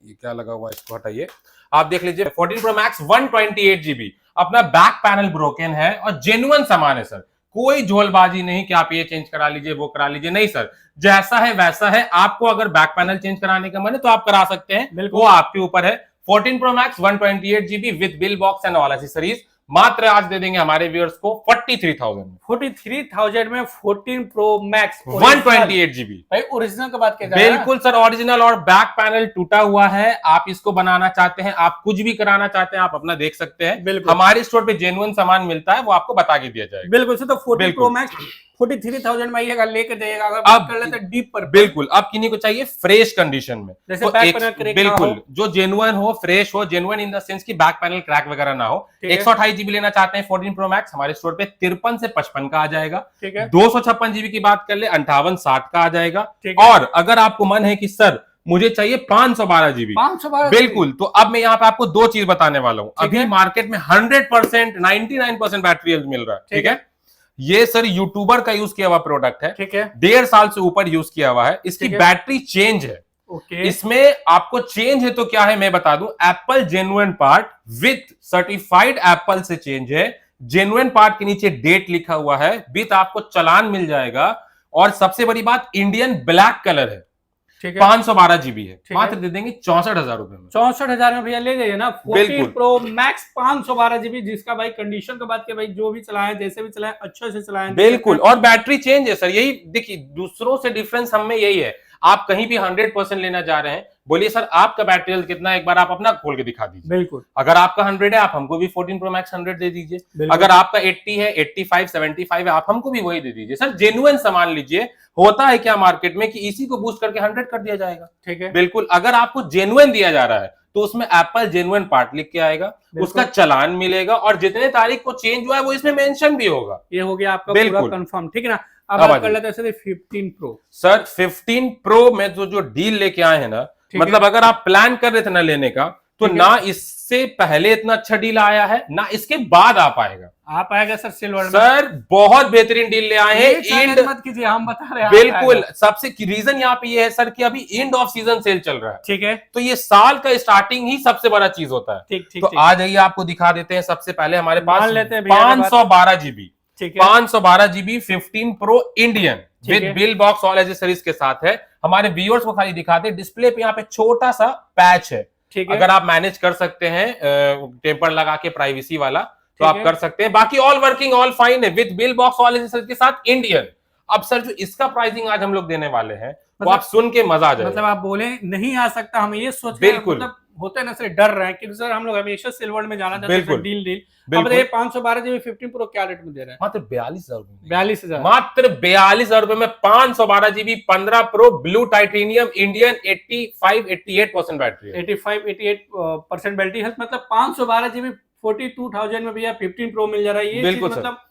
ये क्या लगा हुआ है, इसको हटाइए, आप देख लीजिए 14 प्रो मैक्स 128 GB, अपना बैक पैनल ब्रोकन है और जेन्युइन सामान है सर, कोई झोलबाजी नहीं कि आप ये चेंज करा लीजिए वो करा लीजिए, नहीं सर, जैसा है वैसा है। आपको अगर बैक पैनल चेंज कराने का मन है तो आप करा सकते हैं, वो आपके ऊपर है। 14 pro max 128 GB with bill box and all accessories, मात्र आज दे देंगे हमारे व्यूअर्स को 43,000 में 14 प्रो मैक्स 128 GB भाई। ओरिजिनल की बात क्या, बिल्कुल सर ओरिजिनल, और बैक पैनल टूटा हुआ है, आप इसको बनाना चाहते हैं, आप कुछ भी कराना चाहते हैं, आप अपना देख सकते हैं, हमारे स्टोर पे जेन्युइन सामान मिलता है, वो आपको बता के दिया जाएगा। बिल्कुल सर, तो 14 प्रो मैक्स 43,000 में आइएगा, लेके जाइएगा। अगर बात कर लेते हैं डीप पर, बिल्कुल अब किन्हीं को चाहिए फ्रेश कंडीशन में, जैसे तो बैक पैनल क्रैक बिल्कुल जो जेन्युइन हो, फ्रेश हो, जेन्युइन इन द सेंस कि बैक पैनल क्रैक वगैरह ना हो। 128 GB लेना चाहते हैं 14 प्रो मैक्स, हमारे स्टोर पे 53 से 55 का आ जाएगा। 256 GB की बात कर ले 58-60 का आ जाएगा। और अगर आपको मन है कि सर मुझे चाहिए 512 GB, बिल्कुल, तो अब मैं यहाँ पे आपको 2 चीज बताने वाला हूँ। अभी मार्केट में 100% 99% बैटरी हेल्थ मिल रहा है, ठीक है। ये सर यूट्यूबर का यूज किया हुआ प्रोडक्ट है, ठीक है, 1.5 साल से ऊपर यूज किया हुआ है, इसकी बैटरी चेंज है। इसमें आपको चेंज है तो क्या है मैं बता दूं, Apple genuine part with certified Apple से चेंज है, जेन्युइन पार्ट के नीचे डेट लिखा हुआ है, विथ आपको चालान मिल जाएगा, और सबसे बड़ी बात इंडियन ब्लैक कलर है, 512 GB है, मात्र दे देंगे 64,000 रुपए में। 64,000 में भैया ले जाइए ना 14 प्रो मैक्स 512 GB, जिसका भाई कंडीशन के बाद के भाई जो भी चलाएं, जैसे भी चलाएं, अच्छे से चलाएं, बिल्कुल। और बैटरी चेंज है सर, यही देखिए दूसरों से डिफरेंस हम में यही है, आप कहीं भी 100% लेना जा रहे हैं, बोलिए सर आपका बैटरी हेल्थ कितना है, एक बार आप अपना खोल के दिखा दीजिए। बिल्कुल, अगर आपका 100 है आप हमको भी 14 प्रो मैक्स 100 दे दीजिए, अगर आपका 80 है, 85, 75 है, आप हमको भी वही दे दीजिए। सर जेन्युइन सामान लीजिए, होता है क्या मार्केट में कि इसी को बूस्ट करके 100 कर दिया जाएगा, ठीक है, बिल्कुल। अगर आपको जेन्युइन दिया जा रहा है तो उसमें एप्पल जेन्युइन पार्ट लिख के आएगा, उसका चालान मिलेगा, और जितने तारीख को चेंज हुआ है वो इसमें मेंशन भी होगा। ये हो गया आपका पूरा कंफर्म, ठीक है ना। अब बात कर लेते हैं 15 प्रो। सर 15 प्रो में जो डील लेके आए हैं ना, मतलब अगर आप प्लान कर रहे थे ना लेने का, तो ना इससे पहले इतना अच्छा डील आया है, ना इसके बाद आ पाएगा सर सिल्वर में। सर बहुत बेहतरीन डील ले आए हैं, इंड मत कीजिए, हम बता रहे हैं। बिल्कुल, सबसे रीजन यहाँ पे ये है सर कि अभी एंड ऑफ सीजन सेल चल रहा है, ठीक है, तो ये साल का स्टार्टिंग ही सबसे बड़ा चीज होता है। ठीक, तो आ जाइए आपको दिखा देते हैं। सबसे पहले हमारे पास 512 GB, 512 GB 15 pro Indian with bill box all accessories के साथ है। हमारे व्यूअर्स को खाली दिखाते हैं, डिस्प्ले पे यहाँ पे छोटा सा पैच है, अगर आप मैनेज कर सकते हैं टेम्पर लगा के प्राइवेसी वाला तो आप कर सकते हैं, बाकी ऑल वर्किंग ऑल फाइन है, with bill box all accessories के साथ इंडियन। अब सर जो इसका प्राइसिंग आज हम लोग देने वाले हैं वो आप सुन के मजा आ जाए। मतलब आप बोले नहीं आ सकता, हम ये सोच बिल्कुल मतलब होते ना सर, डर रहे हैं कि सर हम लोग हमेशा सिल्वर में जाना चाहते हैं, डील डील। अब ये 512 GB 15 प्रो क्या रेट में दे रहे हैं? मात्र 42,000 42,000, मात्र 42,000 रुपए में 512 GB 15 pro blue titanium Indian 88% battery है। 88% बैटरी हेल्थ, मतलब 512 GB 42,000 में भैया 15 प्रो मिल जा रहा है। ये बिल्कुल मतलब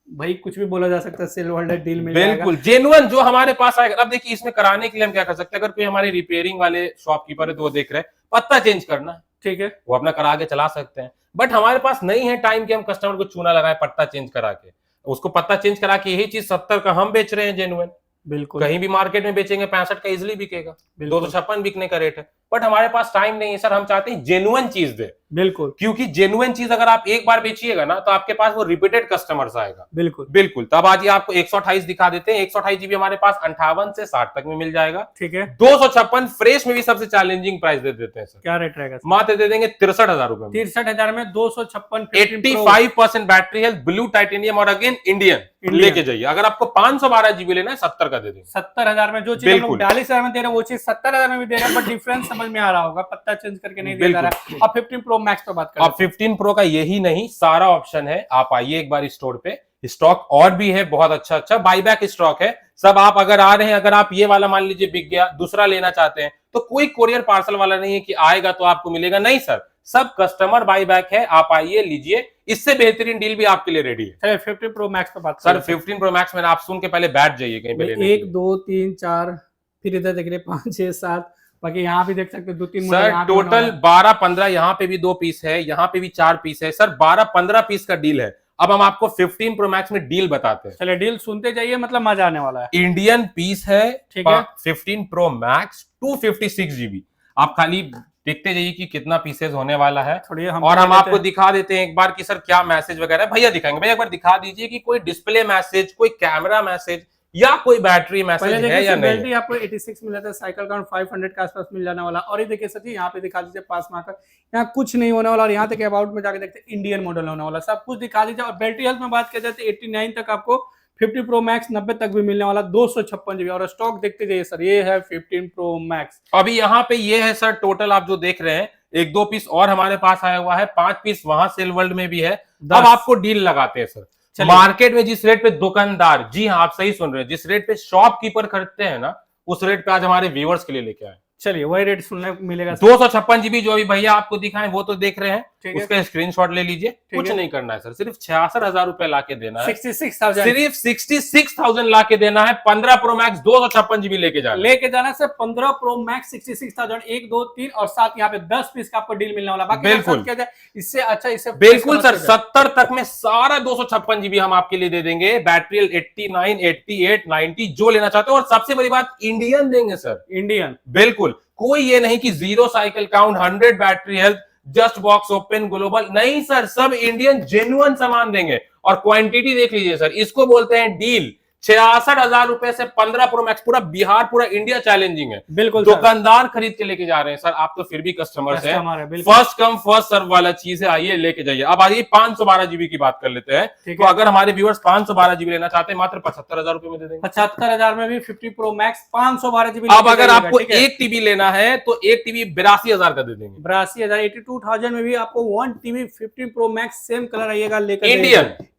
भाई कुछ भी बोला जा सकता है, सिल्वर डील मिल बिल्कुल जेन्युइन जो हमारे पास आएगा। अब देखिए इसमें कराने के लिए हम क्या कर सकते हैं, अगर कोई हमारे रिपेयरिंग वाले शॉपकीपर है तो वो देख रहे हैं पत्ता चेंज करना है, ठीक है, वो अपना करा के चला सकते हैं। बट हमारे पास नहीं है टाइम कि हम कस्टमर को चूना लगाए पत्ता चेंज करा के, उसको पत्ता चेंज करा के यही चीज 70 का हम बेच रहे हैं जेन्युइन। बिल्कुल कहीं भी मार्केट में बेचेंगे 65 का इजिली बिकेगा, 256 बिकने का रेट है। बट हमारे पास टाइम नहीं है सर, हम चाहते हैं जेन्युइन चीज दे। बिल्कुल, क्योंकि जेन्युइन चीज अगर आप एक बार बेचिएगा ना तो आपके पास वो रिपीटेड कस्टमर्स आएगा। बिल्कुल बिल्कुल। तब आज ये आपको 128 दिखा देते हैं। 128 GB हमारे पास 58 से 60 तक में मिल जाएगा, ठीक है। 256 फ्रेश में भी सबसे चैलेंजिंग प्राइस दे देते हैं सर। क्या रेट रहेगा? मात्र दे देंगे 63,000 रुपए में। 63,000 में 256 85% बैटरी हेल्थ, ब्लू टाइटेनियम और अगेन इंडियन लेके जाइए। अगर आपको 512 GB लेना है 70 का दे देंगे। 70,000 में जो चीज हम लोग 42,000 में दे रहे हैं वो चीज 70,000 में भी दे रहे हैं, बट डिफरेंस समझ में आ रहा होगा, पत्ता चेंज करके नहीं दे रहा है। अब 15 प्रो मैक्स पे बात करें। अब 15 प्रो का यही नहीं सारा ऑप्शन है, आप आइए एक बार स्टोर पे, स्टॉक और भी है बहुत अच्छा अच्छा बाईबैक स्टॉक है सब। आप अगर आ रहे हैं, अगर आप ये वाला मान लीजिए बिक गया, दूसरा लेना चाहते हैं तो कोई कोरियर पार्सल वाला नहीं है कि आएगा तो आपको मिलेगा, नहीं सर, सब कस्टमर बाईबैक है। आप आइए लीजिए, इससे बेहतरीन डील भी आपके लिए रेडी है। 15 प्रो मैक्स पे बात सर 15 प्रो मैक्स में आप सुन के पहले बैठ जाइए कहीं पे। 1 2 3 4 फिर इधर देख रहे 5 6 7, बाकी यहाँ भी देख सकते हैं 2-3 सर टोटल 12-15, यहाँ पे भी 2 पीस है, यहाँ पे भी 4 पीस है सर, 12-15 पीस का डील है। अब हम आपको 15 प्रो मैक्स में डील बताते हैं। चलिए डील सुनते जाइए, मतलब मजा आने वाला है। इंडियन पीस है, ठीक है। 15 प्रो मैक्स 256 GB। आप खाली देखते जाइए कि कितना पीसेज होने वाला है, और हम आपको दिखा देते हैं एक बार कि सर क्या मैसेज वगैरह भैया दिखाएंगे। भैया एक बार दिखा दीजिए कि कोई डिस्प्ले मैसेज, कोई कैमरा मैसेज या कोई बैटरी मैसेज है या नहीं। बैटरी आपको 86 मिला था, साइकिल काउंट 500 के आसपास मिल जाने वाला। और ये देखिए सर जी, यहाँ पे दिखा दीजिए पास में आकर, यहाँ कुछ नहीं होने वाला। और यहाँ तक अबाउट में जाकर देखते हैं इंडियन मॉडल होने वाला, सब कुछ दिखा दीजिए। और बैटरी हेल्थ में बात किया जाए तो 89 तक आपको 50 प्रो मैक्स 90 तक भी मिलने वाला, 256 GB। और स्टॉक देखते जाइए सर, ये है 15 प्रो मैक्स। अभी यहाँ पे ये है सर टोटल आप जो देख रहे हैं, 1-2 पीस और हमारे पास आया हुआ है, 5 पीस वहां सेल वर्ल्ड में भी है। अब आपको डील लगाते हैं सर। मार्केट में जिस रेट पे दुकानदार, जी हाँ आप सही सुन रहे हैं, जिस रेट पे शॉपकीपर खरीदते हैं ना, उस रेट पे आज हमारे व्यूअर्स के लिए लेके आए। चलिए वही रेट सुनने को मिलेगा। 256 GB जो अभी भैया आपको दिखाएं वो तो देख रहे हैं, उसका स्क्रीनशॉट ले लीजिए। कुछ नहीं करना है सर, सिर्फ 66,000 रुपए ला के देना है, 66,000, सिर्फ 66,000 ला के देना है। 15 प्रो मैक्स 256 GB लेके जाना सर। 15 प्रो मैक्स 66,000, 1 2 3 और 7 यहाँ पे 10 पीस का आपको डील मिलने वाला। बाकी बिल्कुल क्या जाए इससे अच्छा, इससे बिल्कुल सर 70 तक में सारा 256 GB हम आपके लिए दे देंगे। बैटरी 89, 88, 90 जो लेना चाहते हो, और सबसे बड़ी बात इंडियन देंगे सर, इंडियन। बिल्कुल, कोई ये नहीं कि 0 cycle count, 100 battery health, just box open global, नहीं सर, सब इंडियन जेन्युइन सामान देंगे। और क्वांटिटी देख लीजिए सर, इसको बोलते हैं डील। 66,000 रुपए से 15 प्रो मैक्स, पूरा बिहार, पूरा इंडिया चैलेंजिंग है। बिल्कुल दुकानदार खरीद के लेके जा रहे हैं सर, आप तो फिर भी कस्टमर्स हैं। फर्स्ट कम फर्स्ट सर्व वाला चीज है, आइए लेके जाइए। अब आइए 512 GB की बात कर लेते हैं। तो अगर हमारे व्यूअर्स 512 GB लेना चाहते हैं, मात्र 75,000 रुपए में दे देंगे। 75,000 में भी 50 प्रो मैक्स 512 GB। अब अगर आपको एक टीवी लेना है तो एक टीवी 82,000 का दे देंगे। 82,000, 82,000 में भी आपको 1 TV 15 pro max same colour आइएगा लेकर,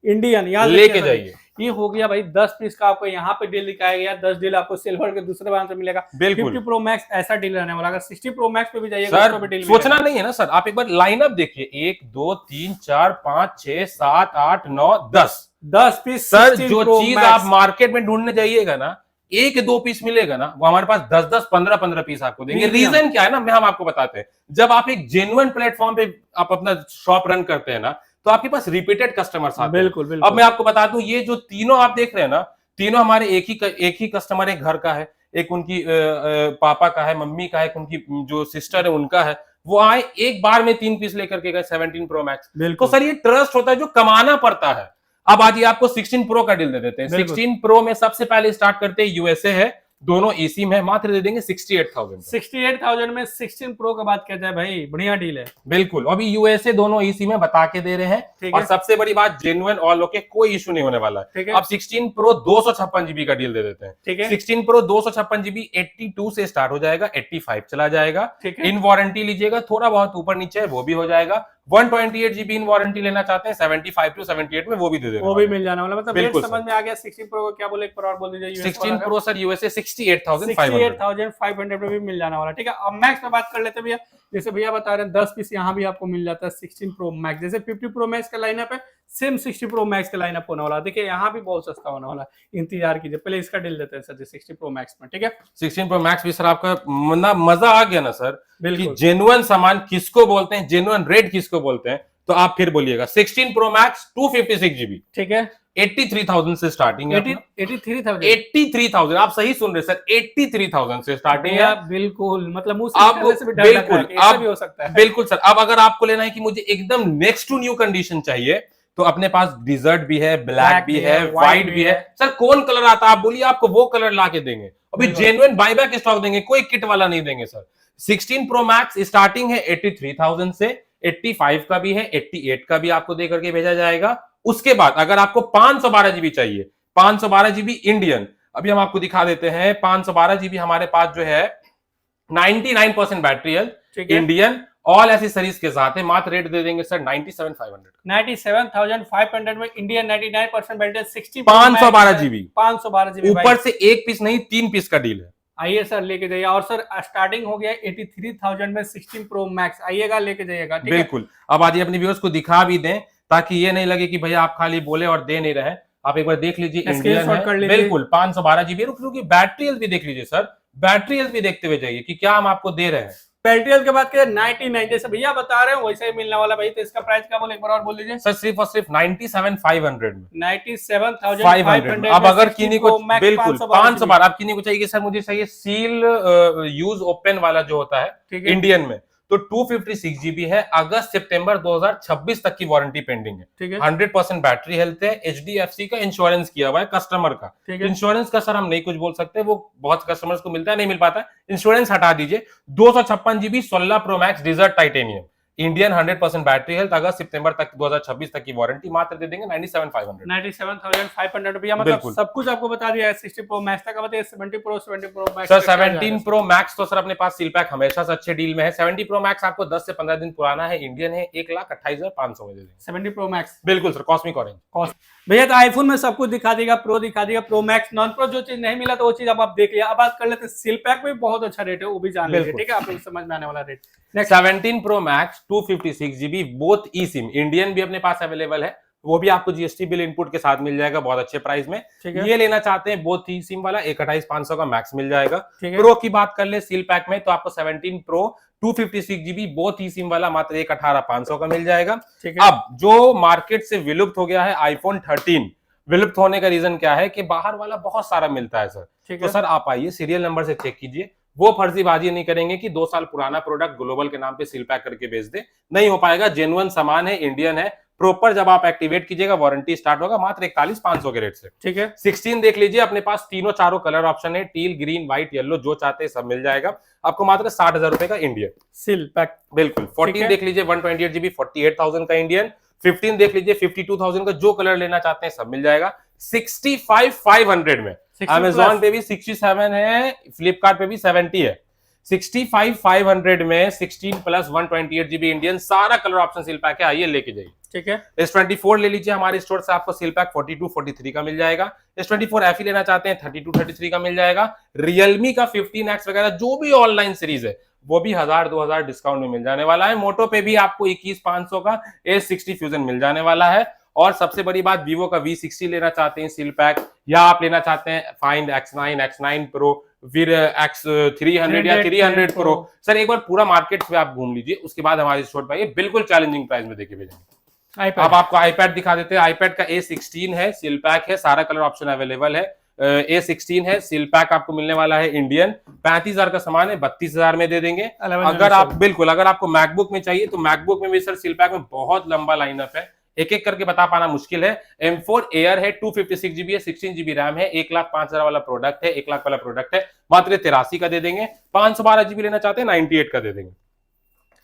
इंडियन याद लेके जाइए। ये हो गया भाई 10 पीस का आपको यहाँ पे डील दिखाया गया। 10 डील आपको सिल्वर के दूसरे ब्रांड से मिलेगा। 50 प्रो मैक्स ऐसा डील रहने वाला। अगर 60 प्रो मैक्स पे भी जाइएगा सर, तो भी सोचना नहीं है ना सर, आप एक बार लाइनअप देखिए, 1 2 3 4 5 6 7 8 9 10 पीस सर। जो चीज आप मार्केट में ढूंढने जाइएगा ना, 1-2 पीस मिलेगा ना, वो हमारे पास 10-10 15-15 पीस आपको देंगे। रीजन क्या है ना, हम आपको बताते हैं। जब आप एक जेन्युइन प्लेटफॉर्म पे आप अपना शॉप रन करते हैं ना, तो आपके पास रिपीटेड कस्टमर्स आते हैं। बिल्कुल। अब मैं आपको बता दूं, ये जो तीनों आप देख रहे हैं ना, तीनों हमारे एक ही कस्टमर, एक घर का है, एक उनकी पापा का है, मम्मी का है, एक उनकी जो सिस्टर है उनका है। वो आए एक बार में 3 पीस लेकर के गए 17 प्रो मैक्स। तो सर ये ट्रस्ट होता है जो कमाना पड़ता है। अब आज ये आपको 16 प्रो का डील दे देते हैं। 16 प्रो में सबसे पहले स्टार्ट करते हैं, यूएसए है, दोनों ई सिम है, मात्र दे देंगे 68,000। 68,000 में 16 प्रो का बात किया जाए भाई, बढ़िया डील है। बिल्कुल, अभी यूएसए दोनों ई सिम है बता के दे रहे हैं, और सबसे बड़ी बात जेन्युइन ऑल ओके, कोई इशू नहीं होने वाला है। अब 16 प्रो 256 जीबी का डील दे देते हैं। 16 प्रो 256 जीबी 82 से स्टार्ट हो जाएगा, 85 चला जाएगा। इन वारंटी लीजिएगा, थोड़ा बहुत ऊपर नीचे है वो भी हो जाएगा। 128 जीबी इन वारंटी लेना चाहते हैं 75 टू 78 में, वो भी दे देंगे, वो भी मिल जाने वाला। मतलब रेट समझ में आ गया। 16 प्रो को क्या बोले, एक बार और बोल दीजिए। 16 प्रो सर यूएसए 68,500 में भी मिल जाने वाला। ठीक है, अब मैक्स पे बात कर लेते हैं भैया। जैसे भैया बता रहे हैं 10 पीस यहाँ भी आपको मिल जाता है 16 प्रो मैक्स। जैसे 50 प्रो मैक्स का लाइनअप है, सेम 60 प्रो मैक्स का लाइनअप होने वाला। देखिए यहाँ भी बहुत सस्ता होने वाला, इंतजार कीजिए। पहले इसका डील देते हैं सर 60 प्रो मैक्स में। ठीक है, 16 प्रो मैक्स भी सर आपका मजा आ गया ना सर, कि जेन्युइन सामान किसको बोलते हैं, जेन्युइन रेट किसको बोलते हैं, तो आप फिर बोलिएगा। 16 प्रो मैक्स 256 जीबी, ठीक है, 83,000 से स्टार्टिंग है। 83,000 आप सही सुन रहे सर, 83,000 से स्टार्टिंग है। बिल्कुल, मतलब आप बिल्कुल आप भी हो सकता है। बिल्कुल सर, अब अगर आपको लेना है कि मुझे एकदम नेक्स्ट टू न्यू कंडीशन चाहिए, तो अपने पास डिजर्ट भी है, ब्लैक भी है, व्हाइट भी है। सर कौन कलर आता है आप बोलिए, आपको वो कलर ला के देंगे। अभी जेन्युइन बायबैक स्टॉक देंगे, कोई किट वाला नहीं देंगे सर। 16 प्रो मैक्स स्टार्टिंग है 83,000 से, 85 का भी है, 88 का भी आपको दे करके भेजा जाएगा। उसके बाद अगर आपको 512 जीबी चाहिए, 512 जीबी इंडियन, अभी हम आपको दिखा देते हैं। 512 जीबी हमारे पास जो है 99% battery health, Indian all accessories के साथ है। मात्र रेट दे देंगे सर 97,500 में इंडियन, 99% बैटरी, 60 512 जीबी, ऊपर से एक पीस नहीं 3 पीस का डील है। आइए सर लेके जाइए। और सर स्टार्टिंग हो गया 83,000 में 16 प्रो मैक्स, आइएगा लेके जाइएगा। बिल्कुल, अब आज अपने व्यूअर्स को दिखा भी दें, ताकि ये नहीं लगे कि भैया आप खाली बोले और दे नहीं रहे। आप एक बार देख लीजिए, इंडियन है, बिल्कुल 512 जीबी। रुकिए, बैटरी हेल्थ भी देख लीजिए सर, बैटरी हेल्थ भी देखते हुए जाइए कि क्या हम आपको दे रहे हैं। बैटरी हेल्थ के बाद 99 जैसे भैया बता रहे हैं वैसे ही मिलने वाला भाई। तो इसका प्राइस क्या बोले, एक बार और बोल दीजिए सर। सिर्फ और सिर्फ 97,500 में, 97,500। अब अगर किन्हीं को बिल्कुल 512, अब किन्हीं को चाहिए सर मुझे चाहिए सील यूज ओपन वाला जो होता है इंडियन में, तो 256 जीबी है। अगस्त सितंबर 2026 तक की वारंटी पेंडिंग है। 100% बैटरी हेल्थ है। एचडीएफसी का इंश्योरेंस किया हुआ है कस्टमर का। इंश्योरेंस का सर हम नहीं कुछ बोल सकते, वो बहुत कस्टमर्स को मिलता है, नहीं मिल पाता। इंश्योरेंस हटा दीजिए। 256 GB 16 pro max desert titanium Indian, 100% battery health, अगस्त सितंबर तक 2026 तक की वारंटी, मात्र दे देंगे 97,500 भैया। मतलब सब कुछ आपको बता दिया है 60 प्रो मैक्स तक। बताइए 70 pro max sir. 17 pro max तो सर अपने पास सील पैक हमेशा से अच्छे डील में है। 70 प्रो मैक्स आपको 10 से 15 दिन पुराना है, इंडियन है, 1,28,500 में दे देंगे 70 प्रो मैक्स। बिल्कुल सर, कॉस्मिक ऑरेंज। भैया तो आईफोन में सब कुछ दिखा देगा, प्रो दिखा देगा, प्रो मैक्स, नॉन प्रो जो चीज नहीं मिला तो वो चीज अब आप देख लिया। अब बात कर लेते हैं सील पैक में, बहुत अच्छा रेट है, वो भी जान लीजिए। ठीक है, आपको समझ में आने वाला rate. 17 pro max 256 GB both e SIM, Indian भी अपने पास अवेलेबल है, वो भी आपको जीएसटी बिल इनपुट के साथ मिल जाएगा बहुत अच्छे प्राइस में। ये लेना चाहते हैं बोथ ई सिम वाला, 128,500 का मैक्स मिल जाएगा। प्रो की बात कर ले सील पैक में, तो आपको 17 pro 256 GB both e SIM वाला मात्र 118,500 का मिल जाएगा। अब जो मार्केट से विलुप्त हो गया है आईफोन 13, विलुप्त होने का रीजन क्या है कि बाहर वाला बहुत सारा मिलता है सर। तो सर आप आइए, सीरियल नंबर से चेक कीजिए। वो फर्जीबाजी नहीं करेंगे कि 2 साल पुराना प्रोडक्ट ग्लोबल के नाम पे सील पैक करके बेच दे, नहीं हो पाएगा। जेन्युइन सामान है, इंडियन है, प्रॉपर जब आप एक्टिवेट कीजिएगा वारंटी स्टार्ट होगा मात्र 41,500 के रेट से। ठीक है, 16 देख लीजिए, अपने पास तीनों चारों कलर ऑप्शन है, टील, ग्रीन, व्हाइट, येलो, जो चाहते हैं सब मिल जाएगा आपको, मात्र 60,000 रुपए का इंडियन सील पैक। बिल्कुल। 14 देख लीजिए 128 जीबी 48,000 का इंडियन। 15 देख लीजिए 52,000 का, जो कलर लेना चाहते हैं सब मिल जाएगा 65,500 में। अमेजॉन पे भी 67 है, फ्लिपकार्ट पे भी 70 है। 65,500 में 16 प्लस 128 जीबी इंडियन, सारा कलर ऑप्शन सील पैक है, आइए लेके जाइए। ठीक है, S24 ले लीजिए हमारे स्टोर से, आपको सील पैक 42, 43 का मिल जाएगा। S24 FE लेना चाहते हैं 32, 33 का मिल जाएगा। रियलमी का 15X वगैरह जो भी ऑनलाइन सीरीज है वो भी 1,000-2,000 डिस्काउंट में मिल जाने वाला है। मोटो पे भी आपको 21,500 का A60 फ्यूजन मिल जाने वाला है। और सबसे बड़ी बात, वीवो का V60 लेना चाहते हैं सील पैक, या आप लेना चाहते हैं फाइंड X9, X9 प्रो, फिर X300 या 300 प्रो, सर एक बार पूरा मार्केट पे आप घूम लीजिए, उसके बाद हमारे स्टोर पे आइए, बिल्कुल चैलेंजिंग प्राइस में देके भेजेंगे। अब आपको आईपैड दिखा देते हैं। आईपैड का A16 है, सील पैक है, सारा कलर ऑप्शन अवेलेबल है। A16 है, सील पैक आपको मिलने वाला है इंडियन, 35,000 का सामान है, 32,000 में दे देंगे। अगर आप बिल्कुल, अगर आपको मैकबुक में चाहिए तो मैकबुक में भी सर सील पैक में बहुत लंबा लाइनअप है, एक एक करके बता पाना मुश्किल है। M4 एयर है, 256 GB है, 16 GB रैम है, 1,05,000 वाला प्रोडक्ट है, 1 लाख वाला प्रोडक्ट है, मात्र 83 का दे देंगे। 512 GB लेना चाहते हैं 98 का दे देंगे।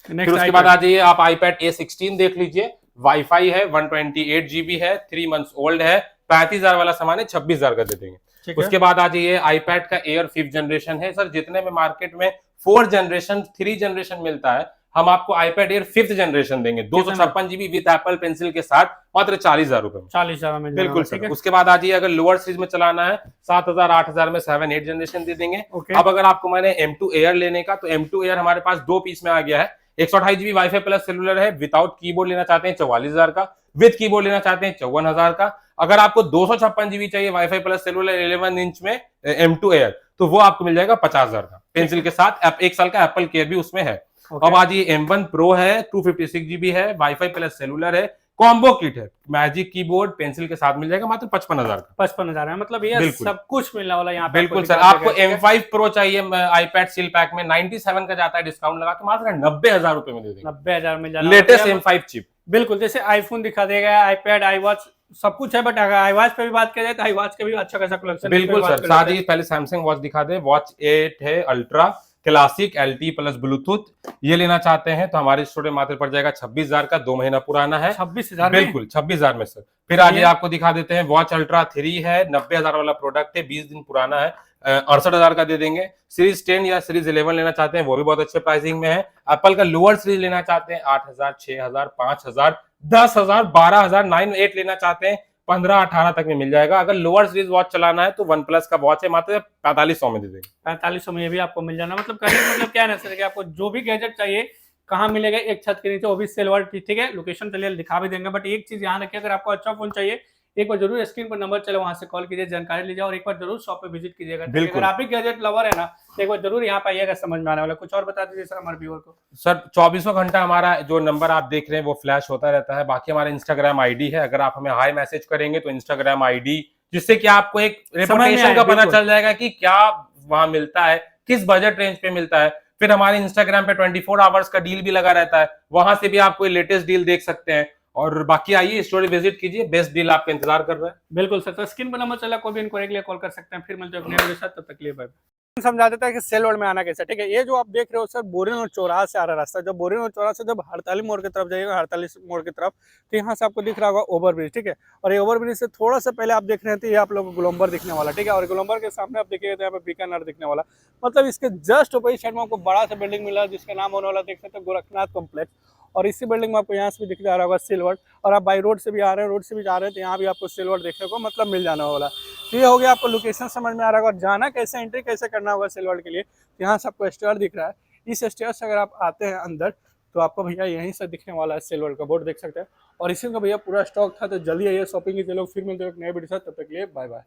फिर उसके बाद आ जाइए आप iPad A16 देख लीजिए, वाईफाई है, 128 GB है, 3 मंथ्स ओल्ड है, 35,000 वाला सामान है, 26,000 का दे देंगे। उसके बाद आ जाइए iPad का एयर 5th जनरेशन है। सर जितने में मार्केट में 4 जनरेशन 3 जनरेशन मिलता है, हम आपको iPad Air 5th जनरेशन देंगे 256 GB विद एप्पल पेंसिल के साथ, मात्र 40,000 रुपए में। 40,000 में बिल्कुल सर। उसके बाद आ जाइए अगर लोअर सीरीज में चलाना है 7,000 8,000 में 7-8 जनरेशन दे देंगे। अब अगर आपको मैंने M2 एयर लेने का, तो M2 एयर हमारे पास 2 पीस में आ गया है। 128 GB वाईफाई प्लस सेलुलर है, विदाउट कीबोर्ड लेना चाहते हैं 44,000 का, विद कीबोर्ड लेना चाहते हैं 54,000 का। अगर आपको 256 GB चाहिए वाईफाई प्लस सेलुलर 11 इंच में M2 एयर, तो वो आपको मिल जाएगा 50,000 का पेंसिल के साथ। 1 साल का एप्पल केयर भी उसमें है। अब आज ये M1 Pro है, 256 GB है, वाईफाई प्लस सेलुलर है, कॉम्बो किट है, मैजिक कीबोर्ड पेंसिल के साथ मिल जाएगा मात्र 55,000 का। 55,000 है, मतलब ये सब कुछ मिलने वाला यहाँ पे। बिल्कुल सर। आपको M5 Pro चाहिए iPad सील पैक में 97 का जाता है डिस्काउंट लगा के, मात्र 90,000 रुपए में दे देंगे। 90,000 में जाना लेटेस्ट M5 चिप। बिल्कुल, जैसे आईफोन दिखा देगा, iPad, iWatch सब कुछ है, बट अगर iWatch पे भी बात किया जाए तो iWatch के भी अच्छा खासा कलेक्शन। बिल्कुल सर। साथ ही पहले सैमसंग वॉच दिखा दे, वॉच 8 है ultra classic LTE plus Bluetooth, ये लेना चाहते हैं तो हमारे स्टोर में मात्र पड़ जाएगा 26,000 का, 2 महीना पुराना है। 26,000 बिल्कुल 26,000 में सर। फिर आगे आपको दिखा देते हैं वॉच अल्ट्रा 3 है, 90,000 वाला प्रोडक्ट है, 20 दिन पुराना है, 68,000 का दे देंगे। सीरीज 10 या सीरीज 11 लेना चाहते हैं, वो भी बहुत अच्छे प्राइसिंग में है। एप्पल का लोअर सीरीज लेना चाहते हैं 8,000 6,000 5,000 10,000 12,000 9 8 लेना चाहते हैं 15-18 तक में मिल जाएगा। अगर लोअर सीरीज वॉच चलाना है तो वन प्लस का वॉच है, मात्र 4500 में दे देंगे। 4500 में ये भी आपको मिल जाना। मतलब कहने मतलब क्या है ना सर, कि आपको जो भी गैजेट चाहिए कहाँ मिलेगा, एक छत के नीचे, वो भी सिल्वर की। ठीक है, लोकेशन चलिए दिखा भी देंगे, बट एक चीज ध्यान रखिए, अगर आपको अच्छा फोन चाहिए एक बार जरूर स्क्रीन पर नंबर चले, वहां से कॉल कीजिए, जानकारी लीजिए, और एक बार जरूर शॉप पे विजिट कीजिएगा। अगर आप भी गैजेट लवर है ना, तो एक बार जरूर यहाँ पे आइएगा, समझ में आने वाला। कुछ और बता दीजिए सर हमारे व्यूअर को। सर 24 घंटा हमारा जो नंबर आप देख रहे हैं वो फ्लैश होता रहता है। बाकी हमारा इंस्टाग्राम आईडी है, अगर आप हमें हाई मैसेज करेंगे तो इंस्टाग्राम आईडी, जिससे कि आपको एक रेपुटेशन का पता चल जाएगा कि क्या वहां मिलता है, किस बजट रेंज पे मिलता है। फिर हमारे इंस्टाग्राम पे 24 आवर्स का डील भी लगा रहता है, वहां से भी आप कोई लेटेस्ट डील देख सकते हैं। और बाकी आइए स्टोरी विजिट कीजिए, बेस्ट डील आपका इंतजार कर रहा है। बिल्कुल सर। तो स्क्रीन पर नंबर चला, कोई भी इंक्वायरी के लिए कॉल कर सकते हैं। फिर मिलते हैं अपने वीडियो के साथ, तब तक के लिए बाय बाय। समझा देता है कि सेल वर्ल्ड में आना कैसे। ठीक है, ये जो आप देख रहे हो सर, बोरिन और चौराहा से आ रहा रास्ता। जब बोरिन और चौराहा से जब हड़ताली मोड़ की तरफ जाइएगा, हड़ताली मोड़ की तरफ, तो यहाँ से आपको दिख रहा होगा ओवरब्रिज। ठीक है, और ये ओवरब्रिज से थोड़ा सा पहले आप देख रहे थे, ये आप लोगों को गोलंबर दिखने वाला। ठीक है, और गोलंबर के सामने आप देखिएगा तो यहाँ पे बीकानेर दिखने वाला। मतलब इसके जस्ट ऊपर साइड में आपको बड़ा सा बिल्डिंग मिला, जिसका नाम होने वाला देख सकते हैं गोरखनाथ कॉम्प्लेक्स। और इसी बिल्डिंग में आपको यहाँ से भी दिख जा रहा होगा सिल्वर। और आप बाई रोड से भी आ रहे हैं, रोड से भी जा रहे हैं, तो यहाँ भी आपको सिल्वर देखने को मतलब मिल जाना वाला। तो ये हो गया, आपको लोकेशन समझ में आ रहा होगा, और जाना कैसे, एंट्री कैसे करना होगा सिल्वर के लिए। तो यहाँ से आपको स्टेयर दिख रहा है, इस स्टेयर से अगर आप आते हैं अंदर, तो आपको भैया यहीं से दिखने वाला है सिल्वर का बोर्ड, देख सकते हैं। और इसी का भैया पूरा स्टॉक था, तो जल्दी आइए शॉपिंग कीजिए लोग। फिर मिलते हैं एक नए वीडियो के साथ, तब तक के लिए बाय बाय।